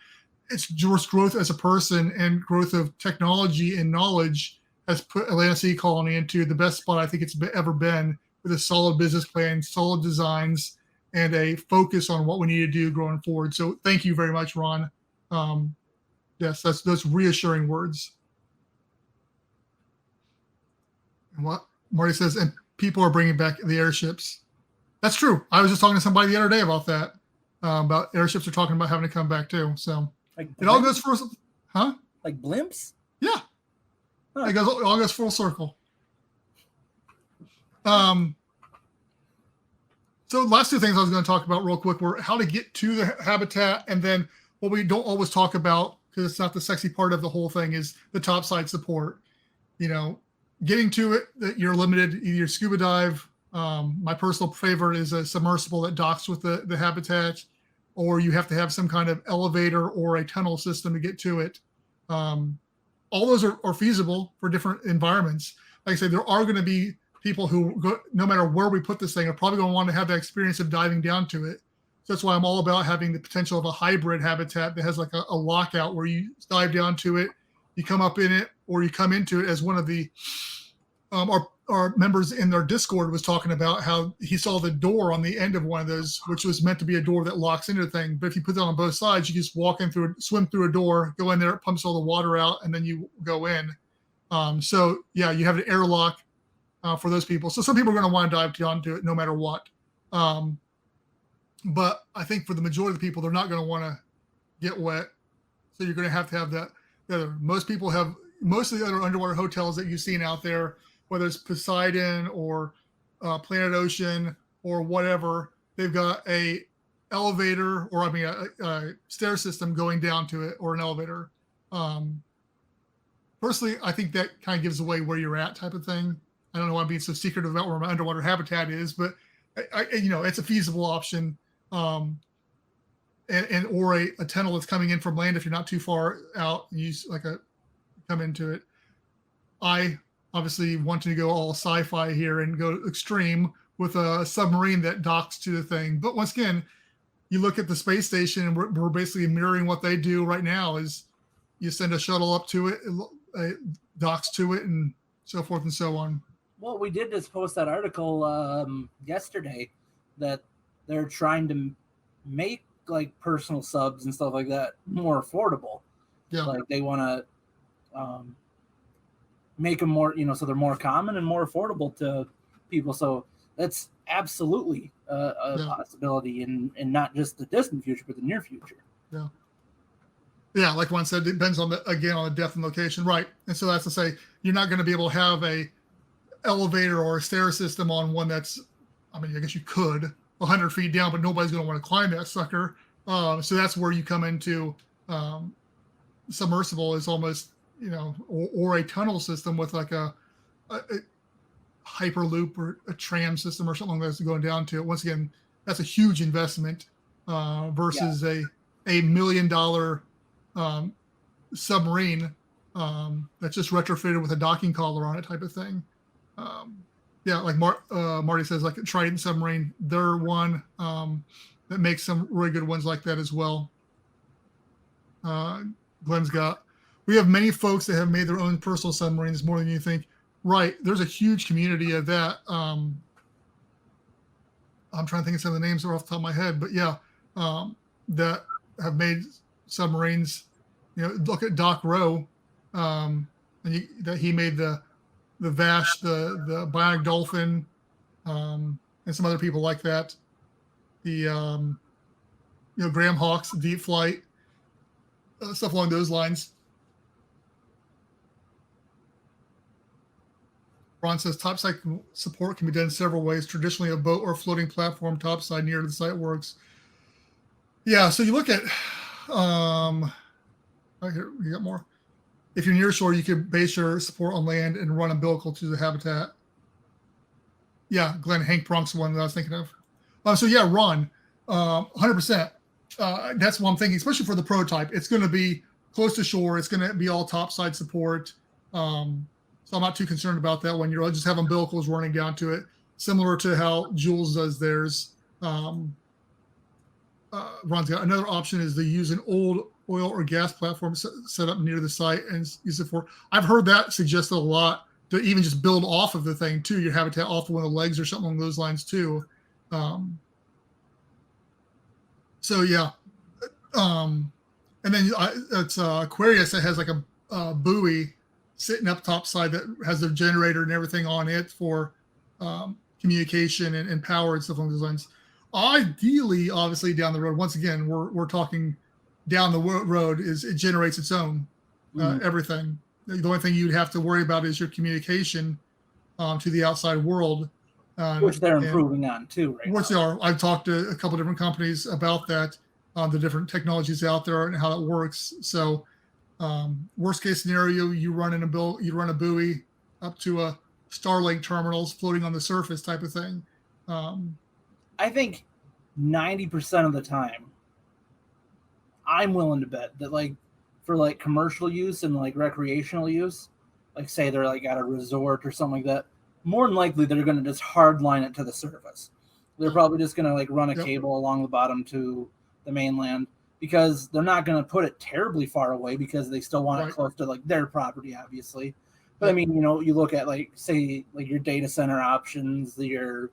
it's just growth as a person and growth of technology and knowledge has put Atlantis Sea Colony into the best spot I think it's ever been, with a solid business plan, solid designs, and a focus on what we need to do going forward. So thank you very much, Ron. Yes, those reassuring words. And what Marty says, and people are bringing back the airships. That's true. I was just talking to somebody the other day about that. About airships are talking about having to come back too. So like it all goes for, huh? Like blimps? Yeah. Huh. It all goes full circle. So the last two things I was going to talk about real quick were how to get to the habitat, and then what we don't always talk about, because it's not the sexy part of the whole thing, is the topside support. You know, getting to it, that you're limited, either your scuba dive. My personal favorite is a submersible that docks with the habitat, or you have to have some kind of elevator or a tunnel system to get to it. All those are feasible for different environments, like I said, there are going to be people who, no matter where we put this thing, are probably going to want to have the experience of diving down to it. So that's why I'm all about having the potential of a hybrid habitat that has like a lockout where you dive down to it, you come up in it, or you come into it. As one of the our members in their Discord was talking about how he saw the door on the end of one of those, which was meant to be a door that locks into the thing. But if you put that on both sides, you just walk in through, swim through a door, go in there, it pumps all the water out, and then you go in. So yeah, you have an airlock for those people. So some people are going to want to dive down to it no matter what. But I think for the majority of the people, they're not going to want to get wet. So you're going to have that. Most people have, most of the other underwater hotels that you've seen out there, whether it's Poseidon or Planet Ocean or whatever, they've got a elevator, or a stair system going down to it, or an elevator. Personally, I think that kind of gives away where you're at, type of thing. I don't know why I'm being so secretive about where my underwater habitat is, but it's a feasible option. And or a tunnel that's coming in from land if you're not too far out and use come into it. I obviously want to go all sci-fi here and go extreme with a submarine that docks to the thing. But once again, you look at the space station, and we're basically mirroring what they do right now. Is you send a shuttle up to it, docks to it, and so forth and so on. Well, we did just post that article yesterday that they're trying to make like personal subs and stuff like that more affordable. Yeah. Like they want to make them more, so they're more common and more affordable to people. So that's absolutely a possibility in not just the distant future, but the near future. Yeah. Yeah, like one said, it depends on the depth and location, right? And so that's to say, you're not going to be able to have a elevator or a stair system on one that's, I guess you could 100 feet down, but nobody's going to want to climb that sucker. So that's where you come into submersible is almost, or a tunnel system with like a hyperloop or a tram system or something that's going down to it. Once again, that's a huge investment versus a $1 million submarine that's just retrofitted with a docking collar on it, type of thing. Like Marty says, like a Trident submarine, they're one that makes some really good ones like that as well. Glenn's got, we have many folks that have made their own personal submarines, more than you think. Right. There's a huge community of that. I'm trying to think of some of the names off the top of my head, but yeah, that have made submarines. Look at Doc Rowe, that he made the Vash, the Bionic Dolphin, and some other people like that. The Graham Hawk's Deep Flight, stuff along those lines. Ron says topside support can be done several ways. Traditionally, a boat or floating platform topside near the site works. Yeah, so you look at, here we got more. If you're near shore, you can base your support on land and run umbilical to the habitat. Yeah, Glenn, Hank Bronk's one that I was thinking of. So yeah, Ron, 100%. That's what I'm thinking, especially for the prototype. It's going to be close to shore. It's going to be all topside support. So I'm not too concerned about that one. You'll just have umbilicals running down to it, similar to how Jules does theirs. Ron's got another option is to use an old oil or gas platform set up near the site and use it for. I've heard that suggested a lot, to even just build off of the thing too, your habitat off of one of the legs or something along those lines too. So yeah, and then it's Aquarius that has like a buoy sitting up topside that has a generator and everything on it for communication and power and stuff along those lines. Ideally, obviously down the road, once again, we're talking down the road, is it generates its own everything. The only thing you'd have to worry about is your communication to the outside world. Which they're improving on too, right? Which they are. I've talked to a couple different companies about that, the different technologies out there and how that works. So worst case scenario, you run a buoy up to a Starlink terminals floating on the surface type of thing. I think 90% of the time, I'm willing to bet that like for like commercial use and like recreational use, like say they're like at a resort or something like that, more than likely they're going to just hard line it to the surface. They're probably just going to like run a cable along the bottom to the mainland, because they're not going to put it terribly far away because they still want it close to like their property, obviously. But I mean, you know, you look at like say like your data center options, your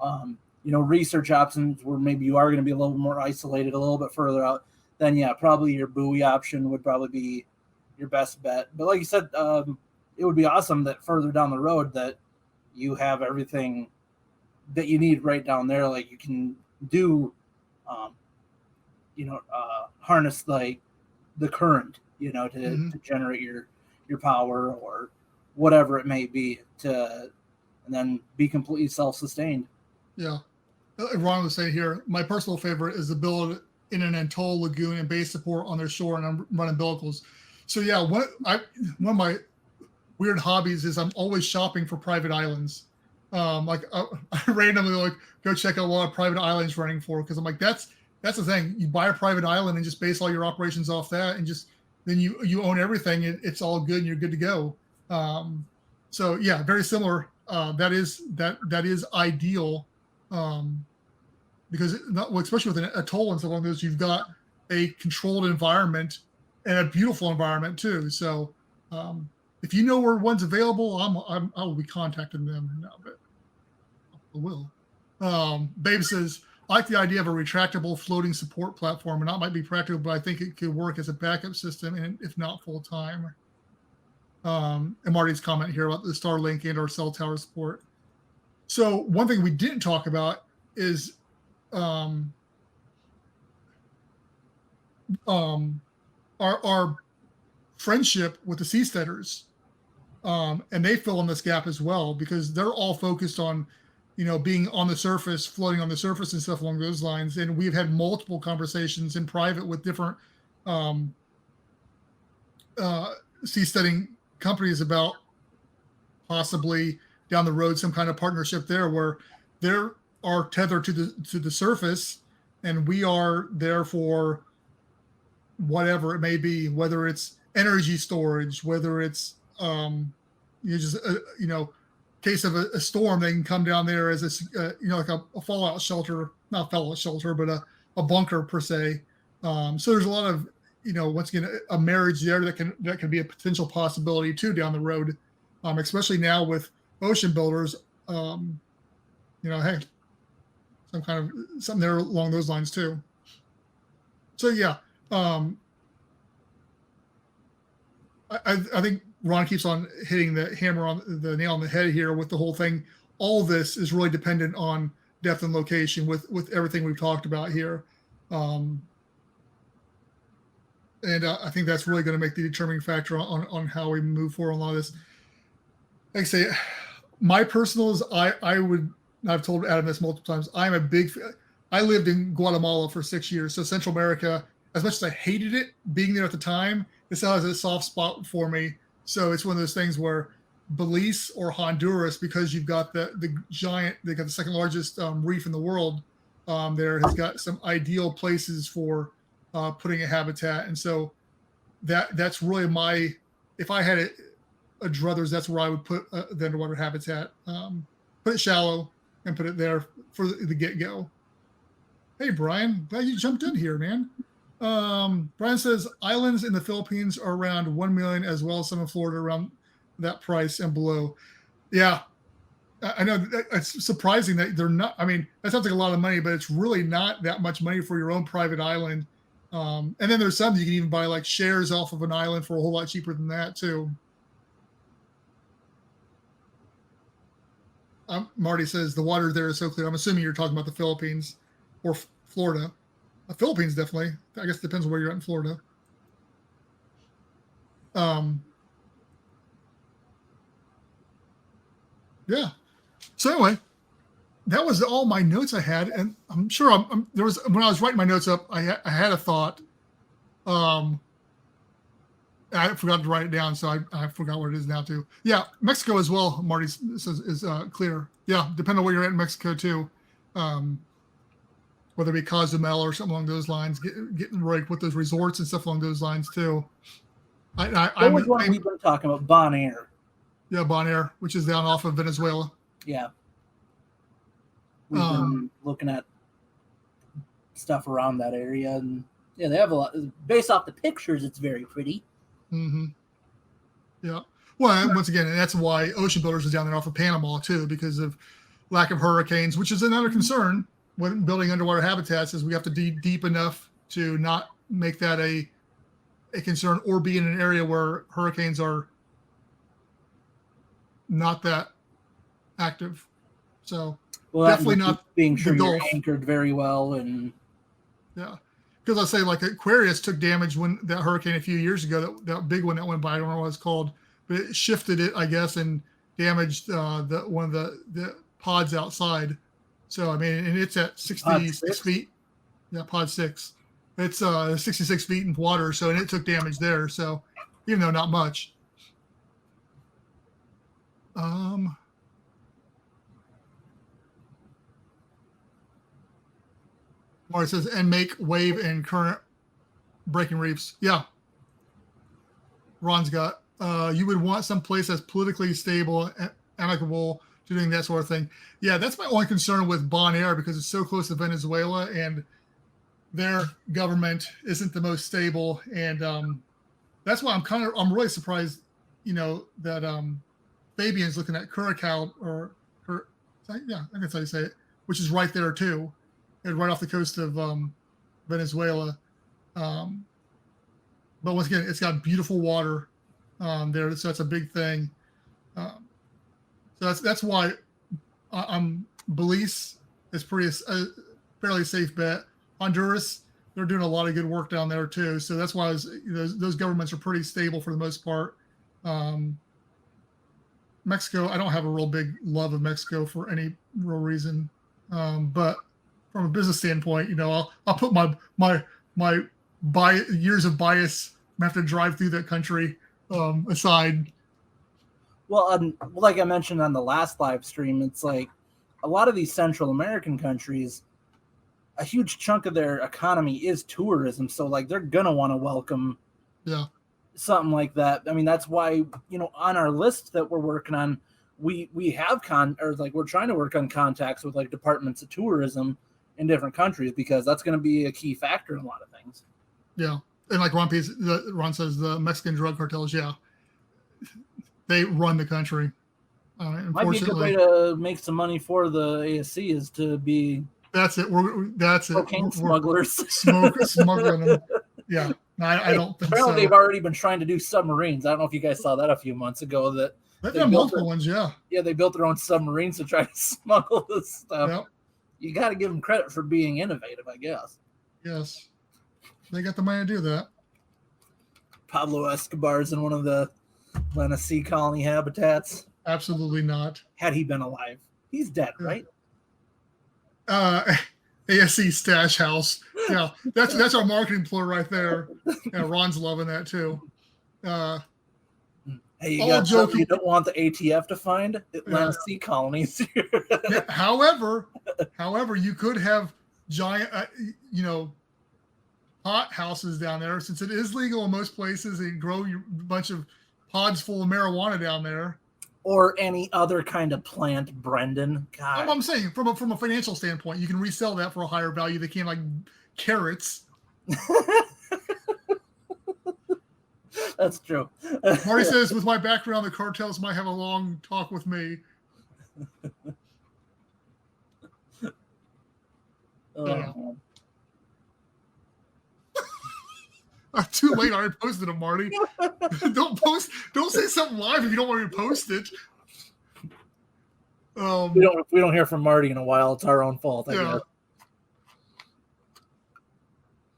you know, research options where maybe you are going to be a little more isolated, a little bit further out, then yeah, probably your buoy option would probably be your best bet. But like you said, it would be awesome that further down the road that you have everything that you need right down there. Like you can do, you know, harness like the current, you know, to generate your power or whatever it may be, and then be completely self-sustained. Yeah. Ron was saying here, my personal favorite is the build in an atoll lagoon and base support on their shore and run umbilicals. So yeah, one of my weird hobbies is I'm always shopping for private islands. I randomly like go check out what a private island's running for, because I'm like, that's the thing. You buy a private island and just base all your operations off that, and just then you own everything. It's all good and you're good to go. So yeah, very similar. That is ideal, because especially with an atoll and stuff like this, you've got a controlled environment and a beautiful environment too. So if you know where one's available, I will be contacting them now, but I will. Babe says, I like the idea of a retractable floating support platform, and that might be practical, but I think it could work as a backup system, and if not full time. And Marty's comment here about the Starlink and or cell tower support. So one thing we didn't talk about is our friendship with the seasteaders, and they fill in this gap as well, because they're all focused on, you know, being on the surface, floating on the surface and stuff along those lines. And we've had multiple conversations in private with different seasteading companies about possibly down the road some kind of partnership there, where they are tethered to the surface and we are there for whatever it may be, whether it's energy storage, whether it's case of a storm, they can come down there as like a fallout shelter, not fallout shelter, but a bunker per se. So there's a lot of, once again, a marriage there that can be a potential possibility too down the road, especially now with ocean builders. Hey, something there along those lines too. So yeah, I think Ron keeps on hitting the hammer on the nail on the head here with the whole thing. All of this is really dependent on depth and location with everything we've talked about here. And I think that's really going to make the determining factor on how we move forward on a lot of this. Like I say, my personal is I've told Adam this multiple times. I lived in Guatemala for 6 years. So Central America, as much as I hated it, being there at the time, it still has a soft spot for me. So it's one of those things where Belize or Honduras, because you've got they got the second largest reef in the world, there has got some ideal places for putting a habitat. And so that's really if I had a druthers, that's where I would put the underwater habitat. Put it shallow and put it there for the get-go. Hey, Brian, glad you jumped in here, man. Brian says islands in the Philippines are around 1 million, as well as some in Florida around that price and below. Yeah, I know it's surprising that they're not. I mean, that sounds like a lot of money, but it's really not that much money for your own private island. And then there's some you can even buy like shares off of an island for a whole lot cheaper than that too. Marty says the water there is so clear. I'm assuming you're talking about the Philippines or Florida. The Philippines, definitely. I guess it depends on where you're at in Florida. Yeah. So anyway, that was all my notes I had, and I'm sure there was, when I was writing my notes up, I had a thought. I forgot to write it down, so I forgot what it is now too. Yeah, Mexico as well. Marty says is clear. Yeah, depending on where you're at in Mexico too. Whether it be Cozumel or something along those lines, getting right with those resorts and stuff along those lines too. What was one we've been talking about? Bonaire. Yeah, Bonaire, which is down off of Venezuela. Yeah. We've been looking at stuff around that area, and yeah, they have a lot. Based off the pictures, it's very pretty. Mm-hmm. Yeah. Well, once again, and that's why Ocean Builders is down there off of Panama too, because of lack of hurricanes, which is another concern when building underwater habitats. Is we have to dig deep enough to not make that a concern, or be in an area where hurricanes are not that active. So definitely not being sure you're anchored very well, and yeah. Because I say, like, Aquarius took damage when that hurricane a few years ago, that big one that went by, I don't know what it's called, but it shifted it, I guess, and damaged one of the pods outside. So, I mean, and it's at 66 feet. Yeah, pod 6. It's 66 feet in water, so, and it took damage there. So, even though not much. Marty says, and make wave and current breaking reefs. Yeah. Ron's got, you would want some place that's politically stable, amicable to doing that sort of thing. Yeah, that's my only concern with Bonaire, because it's so close to Venezuela and their government isn't the most stable. And that's why I'm really surprised, that Fabian's looking at Curacao, yeah, I think that's how you say it, which is right there too. And right off the coast of Venezuela. But once again, it's got beautiful water there, so that's a big thing. So that's why Belize is fairly safe bet. Honduras, they're doing a lot of good work down there too. So that's why those governments are pretty stable for the most part. Mexico, I don't have a real big love of Mexico for any real reason, but from a business standpoint, I'll put my years of bias, I have to drive through that country aside. Well, like I mentioned on the last live stream, it's like a lot of these Central American countries, a huge chunk of their economy is tourism. So like they're gonna want to welcome something like that. I mean, that's why, on our list that we're working on, we have we're trying to work on contacts with like departments of tourism in different countries, because that's going to be a key factor in a lot of things. Yeah. And like Ron says, the Mexican drug cartels, they run the country. Might be a good way to make some money for the ASC is to be. That's it. That's it. Cocaine smugglers. Smuggling them. Yeah. I don't think apparently so. They've already been trying to do submarines. I don't know if you guys saw that a few months ago. They've done multiple ones, yeah. Yeah, they built their own submarines to try to smuggle this stuff. Yep. You got to give them credit for being innovative, I guess. Yes. They got the money to do that. Pablo Escobar's in one of the Atlantic Sea colony habitats. Absolutely not. Had he been alive. He's dead, right? ASC Stash House. Yeah, that's our marketing ploy right there. Yeah, Ron's loving that too. Hey, you got something you don't want the ATF to find? Atlantic Sea colonies. Yeah, however, you could have giant, hot houses down there, since it is legal in most places, and grow a bunch of pods full of marijuana down there. Or any other kind of plant, Brendan. God. I'm saying from a financial standpoint, you can resell that for a higher value. They can't, like carrots. That's true. Marty says, with my background, the cartels might have a long talk with me. Too late. I already posted them, Marty. Don't say something live if you don't want me to post it. If we don't hear from Marty in a while, it's our own fault, I guess.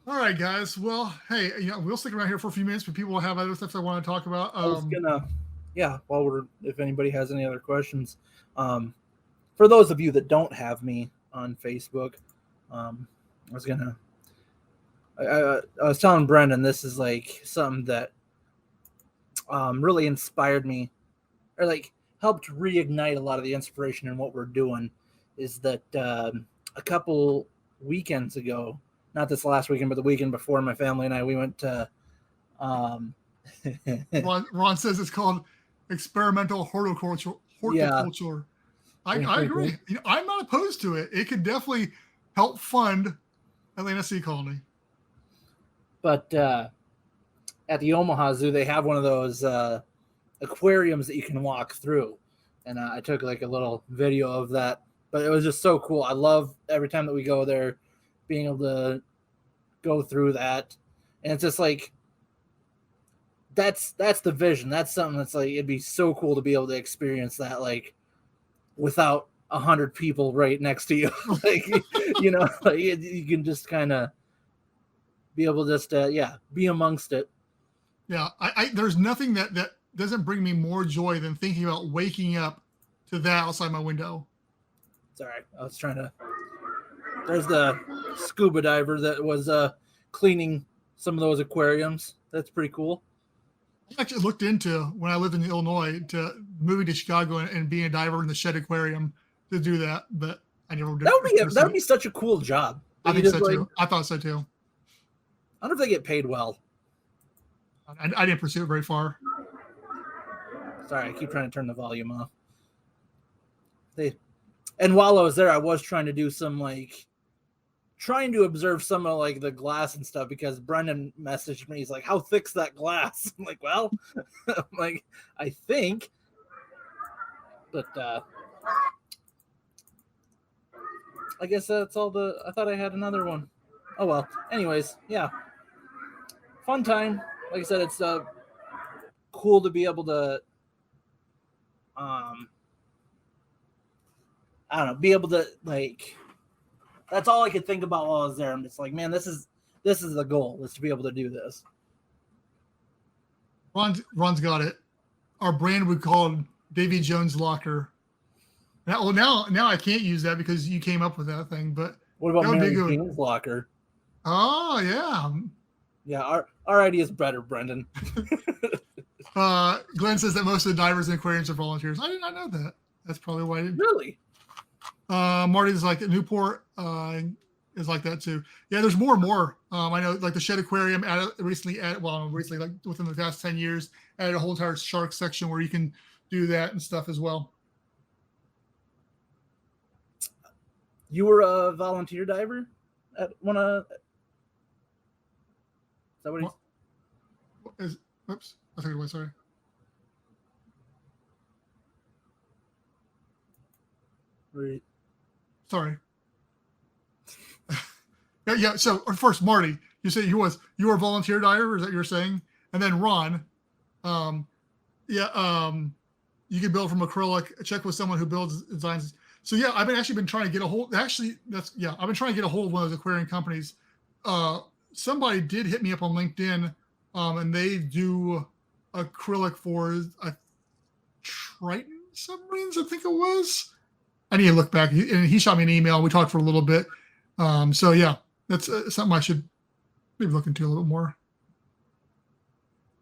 All right, guys. Well, hey, we'll stick around here for a few minutes, but people will have other stuff they want to talk about. If anybody has any other questions, for those of you that don't have me on Facebook, I was telling Brendan, this is like something that really inspired me, or like helped reignite a lot of the inspiration in what we're doing. Is that a couple weekends ago, not this last weekend, but the weekend before, my family and I, we went to Ron says it's called experimental horticulture. I agree. I'm not opposed to it. It could definitely help fund Atlanta Sea Colony. But at the Omaha Zoo, they have one of those aquariums that you can walk through. And I took like a little video of that. But it was just so cool. I love every time that we go there, being able to go through that. And it's just like, that's the vision. That's something that's like, it'd be so cool to be able to experience that, like, without 100 people right next to you. Like, you know, like you can just kind of be able to just, be amongst it. Yeah. I there's nothing that doesn't bring me more joy than thinking about waking up to that outside my window. Sorry, I was trying to. There's the scuba diver that was cleaning some of those aquariums. That's pretty cool. I actually looked into, when I lived in Illinois, to moving to Chicago and being a diver in the Shed Aquarium to do that, but I never did. That would be such a cool job. I think so too. I thought so too. I wonder if they get paid well. I didn't pursue it very far. Sorry, I keep trying to turn the volume off. And while I was there, I was trying to do some trying to observe some of like the glass and stuff, because Brendan messaged me. He's like, "How thick's that glass?" I'm like, "Well," I'm like, "I think," but I guess that's all I thought I had another one. Oh well. Anyways, yeah, fun time. Like I said, it's cool to be able to I don't know, be able to that's all I could think about while I was there. I'm just like, man, this is the goal, is to be able to do this. Ron's got it. Our brand would call it Davy Jones Locker. Now I can't use that because you came up with that thing. But what about Mary Jane's Locker? Oh yeah. Yeah, our idea is better, Brendan. Glenn says that most of the divers in aquariums are volunteers. I did not know that. That's probably why I didn't. Really? Marty's like Newport is like that too. Yeah, there's more and more. I know, like the Shed Aquarium recently like within the past 10 years, added a whole entire shark section where you can do that and stuff as well. You were a volunteer diver at one of. Is that what he's? Oops, I took it away. Sorry. Right. Sorry. yeah. So first, Marty, you said you were a volunteer diver. Is that what you're saying? And then Ron, you can build from acrylic. Check with someone who builds designs. So yeah, I've been trying to get a hold. Actually, I've been trying to get a hold of one of those aquarium companies. Somebody did hit me up on LinkedIn, and they do acrylic for Triton submarines, I think it was. I need to look back. He shot me an email. We talked for a little bit. So yeah, that's something I should maybe look into a little bit more.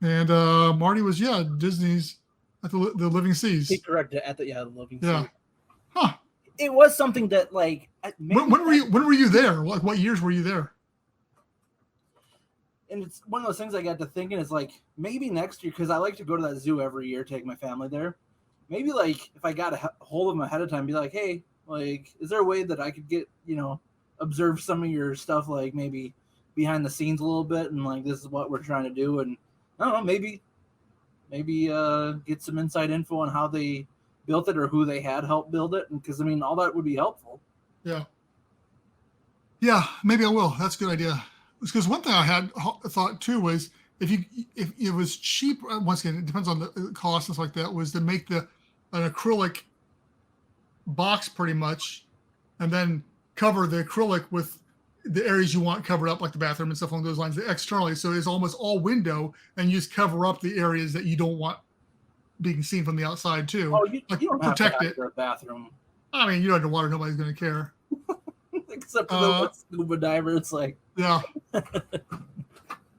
And Marty was Disney's at the Living Seas. He corrected at the Living Seas. Yeah. Huh. It was something that when were you there? What years were you there? And it's one of those things I got to thinking is maybe next year, because I like to go to that zoo every year, take my family there. Maybe if I got a hold of them ahead of time, be like, hey, is there a way that I could get, observe some of your stuff, maybe behind the scenes a little bit, and this is what we're trying to do, and I don't know, maybe get some inside info on how they built it or who they had helped build it, and because all that would be helpful. Yeah, maybe I will. That's a good idea. Because one thing I had thought too was if it was cheap, once again it depends on the cost and stuff like that, was to make an acrylic box pretty much, and then cover the acrylic with the areas you want covered up, like the bathroom and stuff along those lines, externally. So it's almost all window, and you just cover up the areas that you don't want being seen from the outside too. Oh, you don't protect have to have it. A bathroom. You don't have to water. Nobody's going to care. Except for the scuba diver, it's yeah.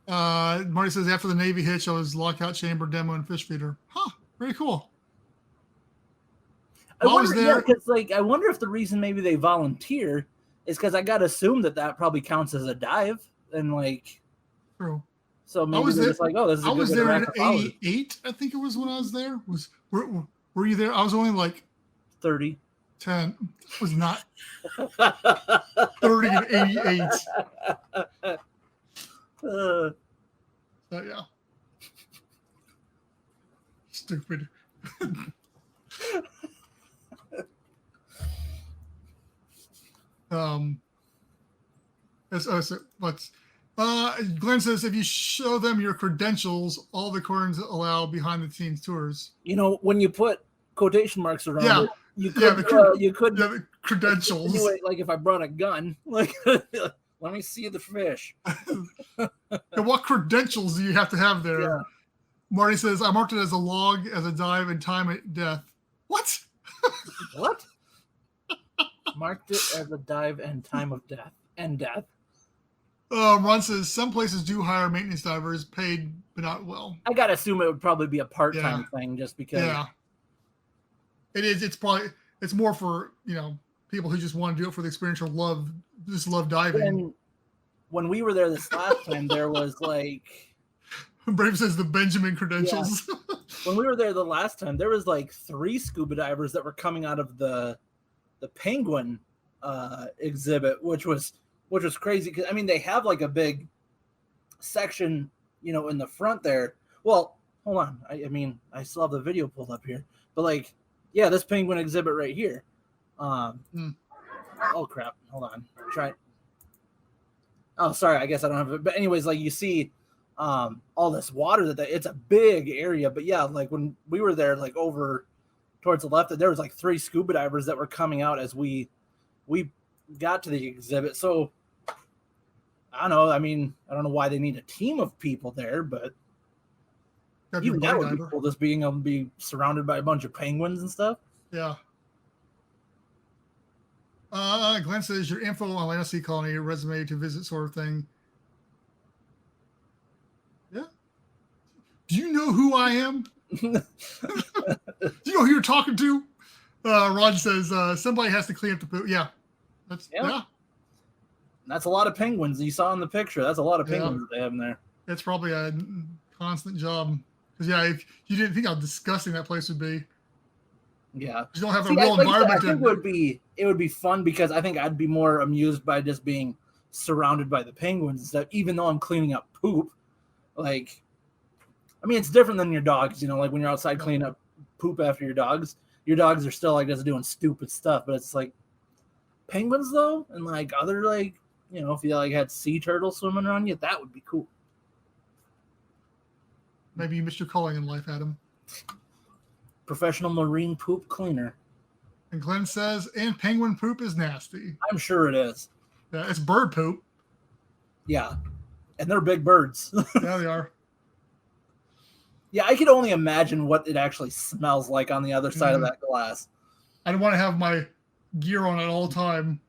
Marty says after the Navy hitch, I was lockout chamber, demo, and fish feeder. Huh? Very cool. I wonder if the reason maybe they volunteer is because I got to assume that probably counts as a dive, and True. So maybe they're just like, oh, this is a I good was way to there in rack up hours. '88. I think it was when I was there. Were you there? I was only like 30. 10. It was not 30 and 88. So yeah. Stupid. Glenn says if you show them your credentials, all the coins allowed behind the scenes tours. You know, when you put quotation marks around Yeah. it, you could the credentials. Anyway, like if I brought a gun, like let me see the fish. And what credentials do you have to have there? Yeah. Marty says I marked it as a log, as a dive, and time at death. What? What? Marked it as a dive and time of death and death. Ron says some places do hire maintenance divers, paid but not well. I gotta assume it would probably be a part-time thing, just because. Yeah, it is. It's more for people who just want to do it for the experience or love diving. And when we were there this last time, there was like. Brave says the Benjamin credentials. Yeah. When we were there the last time, there was like 3 scuba divers that were coming out of the penguin exhibit, which was crazy because I mean they have like a big section, in the front there. Well, hold on, I mean I still have the video pulled up here, but like, yeah, this penguin exhibit right here. Oh crap! Hold on, try. Oh, sorry, I guess I don't have it. But anyways, like you see, all this water it's a big area. But yeah, like when we were there, like over towards the left, there was like 3 scuba divers that were coming out as we got to the exhibit. So I don't know. I mean, I don't know why they need a team of people there, but even that would be cool, just being able to be surrounded by a bunch of penguins and stuff. Yeah. Glenn says your info on Atlanta Sea Colony, your resume to visit sort of thing. Yeah. Do you know who I am? Do you know who you're talking to? Rod says somebody has to clean up the poop. Yeah. That's a lot of penguins you saw in the picture. That's a lot of penguins that they have in there. It's probably a constant job. Because if you didn't think how disgusting that place would be. Yeah. You don't have a real environment. I think it would be fun because I think I'd be more amused by just being surrounded by the penguins and stuff, even though I'm cleaning up poop. Like, I mean, it's different than your dogs, like when you're outside cleaning up poop after your dogs are still like just doing stupid stuff, but it's like penguins though, and like other like, if you like had sea turtles swimming around you, that would be cool. Maybe you missed your calling in life, Adam. Professional marine poop cleaner. And Glenn says, and penguin poop is nasty. I'm sure it is. Yeah, it's bird poop. Yeah. And they're big birds. Yeah, they are. Yeah, I could only imagine what it actually smells like on the other side of that glass. I don't want to have my gear on at all time.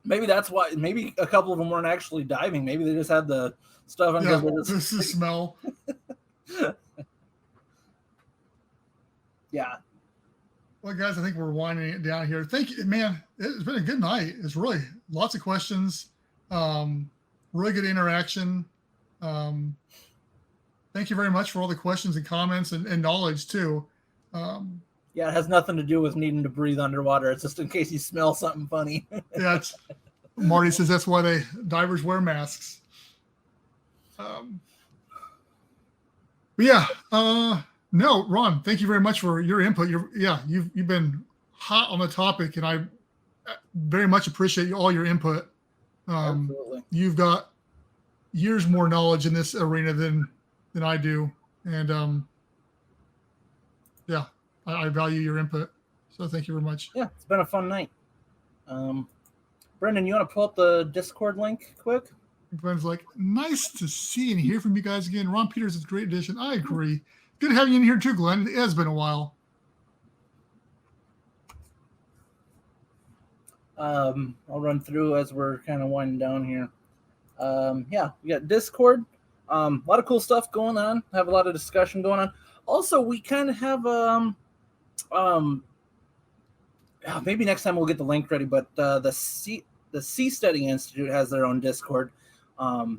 Maybe that's why. Maybe a couple of them weren't actually diving. Maybe they just had the stuff on. Yeah, this is smell. Yeah. Well, guys, I think we're winding it down here. Thank you, man. It's been a good night. It's really lots of questions. Really good interaction. Thank you very much for all the questions and comments and knowledge too. Yeah, it has nothing to do with needing to breathe underwater. It's just in case you smell something funny. Yeah, Marty says that's why divers wear masks. But yeah, no, Ron, thank you very much for your input. You've been hot on the topic, and I very much appreciate all your input. Absolutely. You've got years more knowledge in this arena than I do, and I value your input. So thank you very much. Yeah, it's been a fun night. Brendan, you want to pull up the Discord link quick? Glenn's like, nice to see and hear from you guys again. Ron Peters is a great addition. I agree. Good to have you in here too, Glenn. It has been a while. I'll run through as we're kind of winding down here. We got Discord. A lot of cool stuff going on. Have a lot of discussion going on. Also, we kind of have maybe next time we'll get the link ready, but the the Seasteading Institute has their own Discord. Oh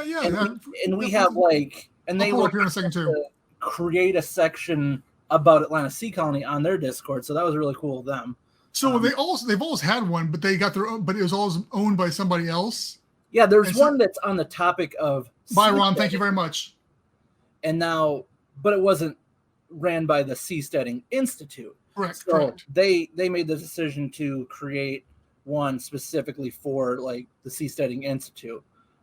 yeah. And we have like, and they I'll pull will up here in a second too. create a section about Atlanta Sea Colony on their Discord. So that was really cool of them. So they've always had one, but they got their own, but it was always owned by somebody else. Yeah, there's one that's on the topic of Bye, Ron. Thank you very much. And now, but it wasn't ran by the Seasteading Institute. Correct. So correct. they made the decision to create one specifically for like the Seasteading Institute.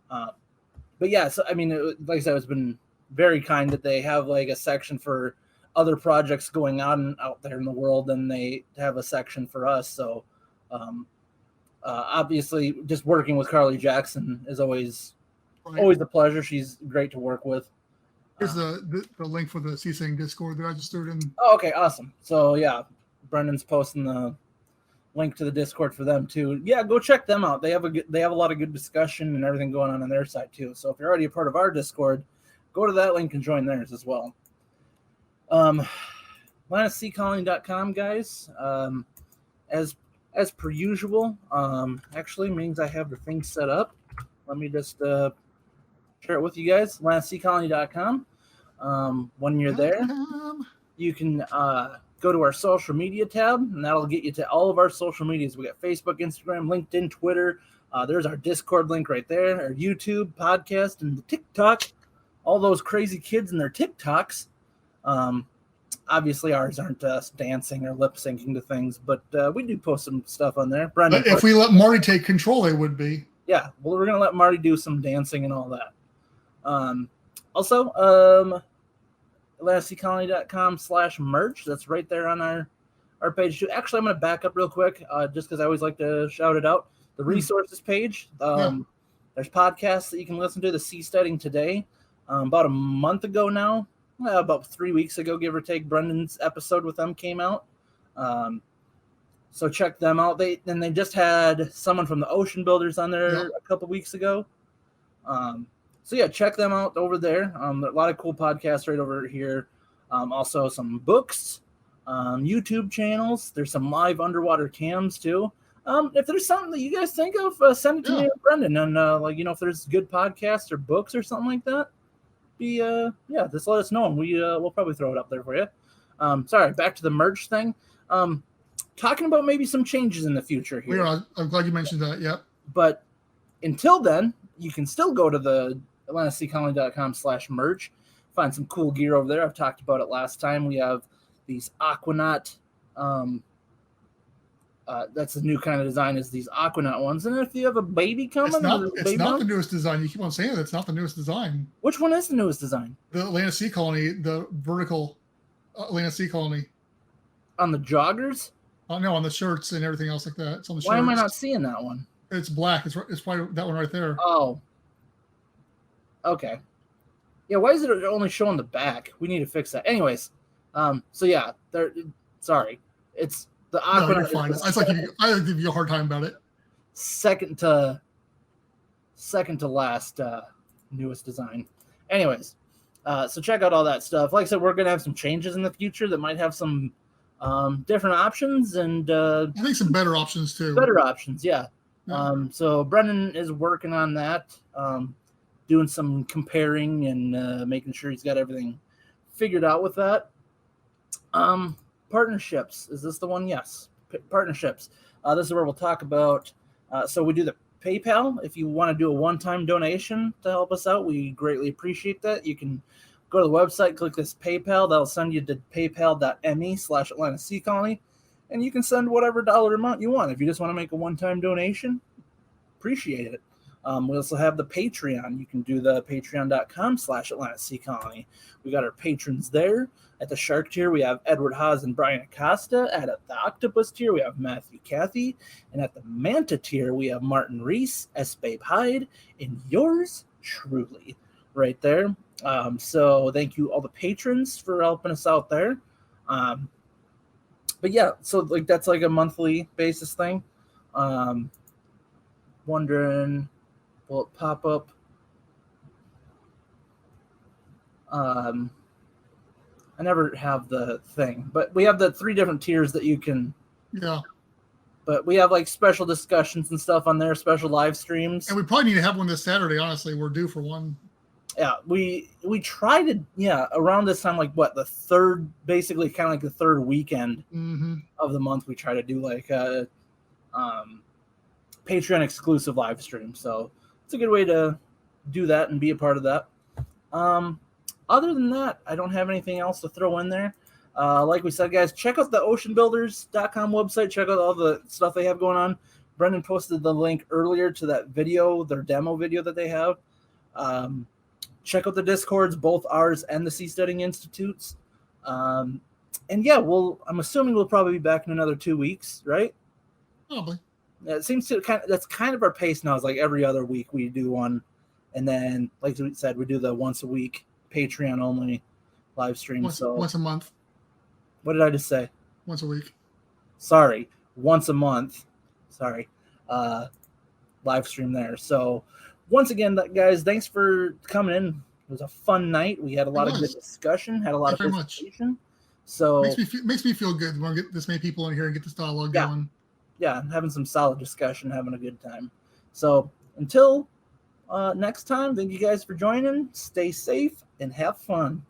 But yeah, so I mean, like I said, it's been very kind that they have like a section for other projects going on out there in the world, and they have a section for us. So obviously, just working with Carly Jackson is always a pleasure. She's great to work with. Here's the link for the CSing Discord that I just threw in. Oh, okay, awesome. So yeah, Brendan's posting the link to the Discord for them too. Yeah, go check them out. They have a lot of good discussion and everything going on their side too. So if you're already a part of our Discord, go to that link and join theirs as well. AtlantaSeaColony.com, guys. As per usual, actually means I have the thing set up. Let me just share it with you guys. AtlantaSeaColony.com. When you're there, you can go to our social media tab, and that'll get you to all of our social medias. We got Facebook, Instagram, LinkedIn, Twitter. There's our Discord link right there, our YouTube, podcast, and the TikTok. All those crazy kids and their TikToks. Obviously, ours aren't us dancing or lip syncing to things, but we do post some stuff on there. Brendan, if we let Marty take control, they would be. Yeah, well, we're gonna let Marty do some dancing and all that. Also, AtlantaSeaColony.com/merch. That's right there on our page too. Actually, I'm gonna back up real quick, just because I always like to shout it out. The resources page. There's podcasts that you can listen to. The Seasteading Today. About a month ago now, about 3 weeks ago, give or take, Brendan's episode with them came out. So check them out. They just had someone from the Ocean Builders on there a couple weeks ago. So yeah, check them out over there. A lot of cool podcasts right over here. Also some books, YouTube channels. There's some live underwater cams too. If there's something that you guys think of, send it to me or Brendan. And if there's good podcasts or books or something like that, just let us know, and we'll probably throw it up there for you. Sorry, back to the merch thing. Talking about maybe some changes in the future here. I'm glad you mentioned that. Yep. But until then, you can still go to the AtlantaSeaColony.com/merch. Find some cool gear over there. I've talked about it last time. We have these Aquanaut. That's the new kind of design, is these Aquanaut ones. And if you have a baby coming, it's not the newest design. You keep on saying it's not the newest design. Which one is the newest design? The Atlanta Sea Colony, the vertical Atlanta Sea Colony. On the joggers? No, on the shirts and everything else like that. It's on the shirts. Why am I not seeing that one? It's black. It's probably that one right there. Oh. Okay. Yeah, why is it only showing the back? We need to fix that. Anyways, so yeah, sorry. It's the Aquanaut. No, you're fine. I give you a hard time about it. Second to last newest design. Anyways, so check out all that stuff. Like I said, we're gonna have some changes in the future that might have some different options, and I think some better options too. Better options, yeah. So Brendan is working on that, doing some comparing and making sure he's got everything figured out with that. Partnerships. Is this the one? Yes. Partnerships. This is where we'll talk about. So we do the PayPal. If you want to do a one-time donation to help us out, we greatly appreciate that. You can go to the website, click this PayPal. That'll send you to paypal.me/Atlanta Sea Colony. And you can send whatever dollar amount you want. If you just want to make a one-time donation, appreciate it. We also have the Patreon. You can do the patreon.com/Atlanta Sea Colony. We got our patrons there. At the Shark tier, we have Edward Haas and Brian Acosta. At the Octopus tier, we have Matthew Cathy. And at the Manta tier, we have Martin Reese, S. Babe Hyde, and yours truly right there. So thank you all the patrons for helping us out there. But yeah, so like that's like a monthly basis thing. Wondering, will it pop up? I never have the thing, but we have the 3 different tiers that you can But we have like special discussions and stuff on there, special live streams. And we probably need to have one this Saturday. Honestly, we're due for one. Yeah, we try to around this time, like what, the third, basically kind of like the third weekend of the month, we try to do like a Patreon exclusive live stream. So it's a good way to do that and be a part of that. Other than that, I don't have anything else to throw in there. Like we said, guys, check out the oceanbuilders.com website. Check out all the stuff they have going on. Brendan posted the link earlier to that video, their demo video that they have. Check out the Discords, both ours and the Seasteading Institute's. And yeah, I'm assuming we'll probably be back in another 2 weeks, right? Probably. Yeah, it seems to that's kind of our pace now. It's like every other week we do one. And then, like we said, we do the once a week Patreon only live stream. Once a month. What did I just say? Once a week. Sorry, once a month. Sorry, live stream there. So once again, guys, thanks for coming in. It was a fun night. We had a lot of good discussion. Had a lot of presentation. So makes me feel good when we get this many people in here and get this dialogue going. Yeah, having some solid discussion, having a good time. So until next time, thank you guys for joining. Stay safe and have fun.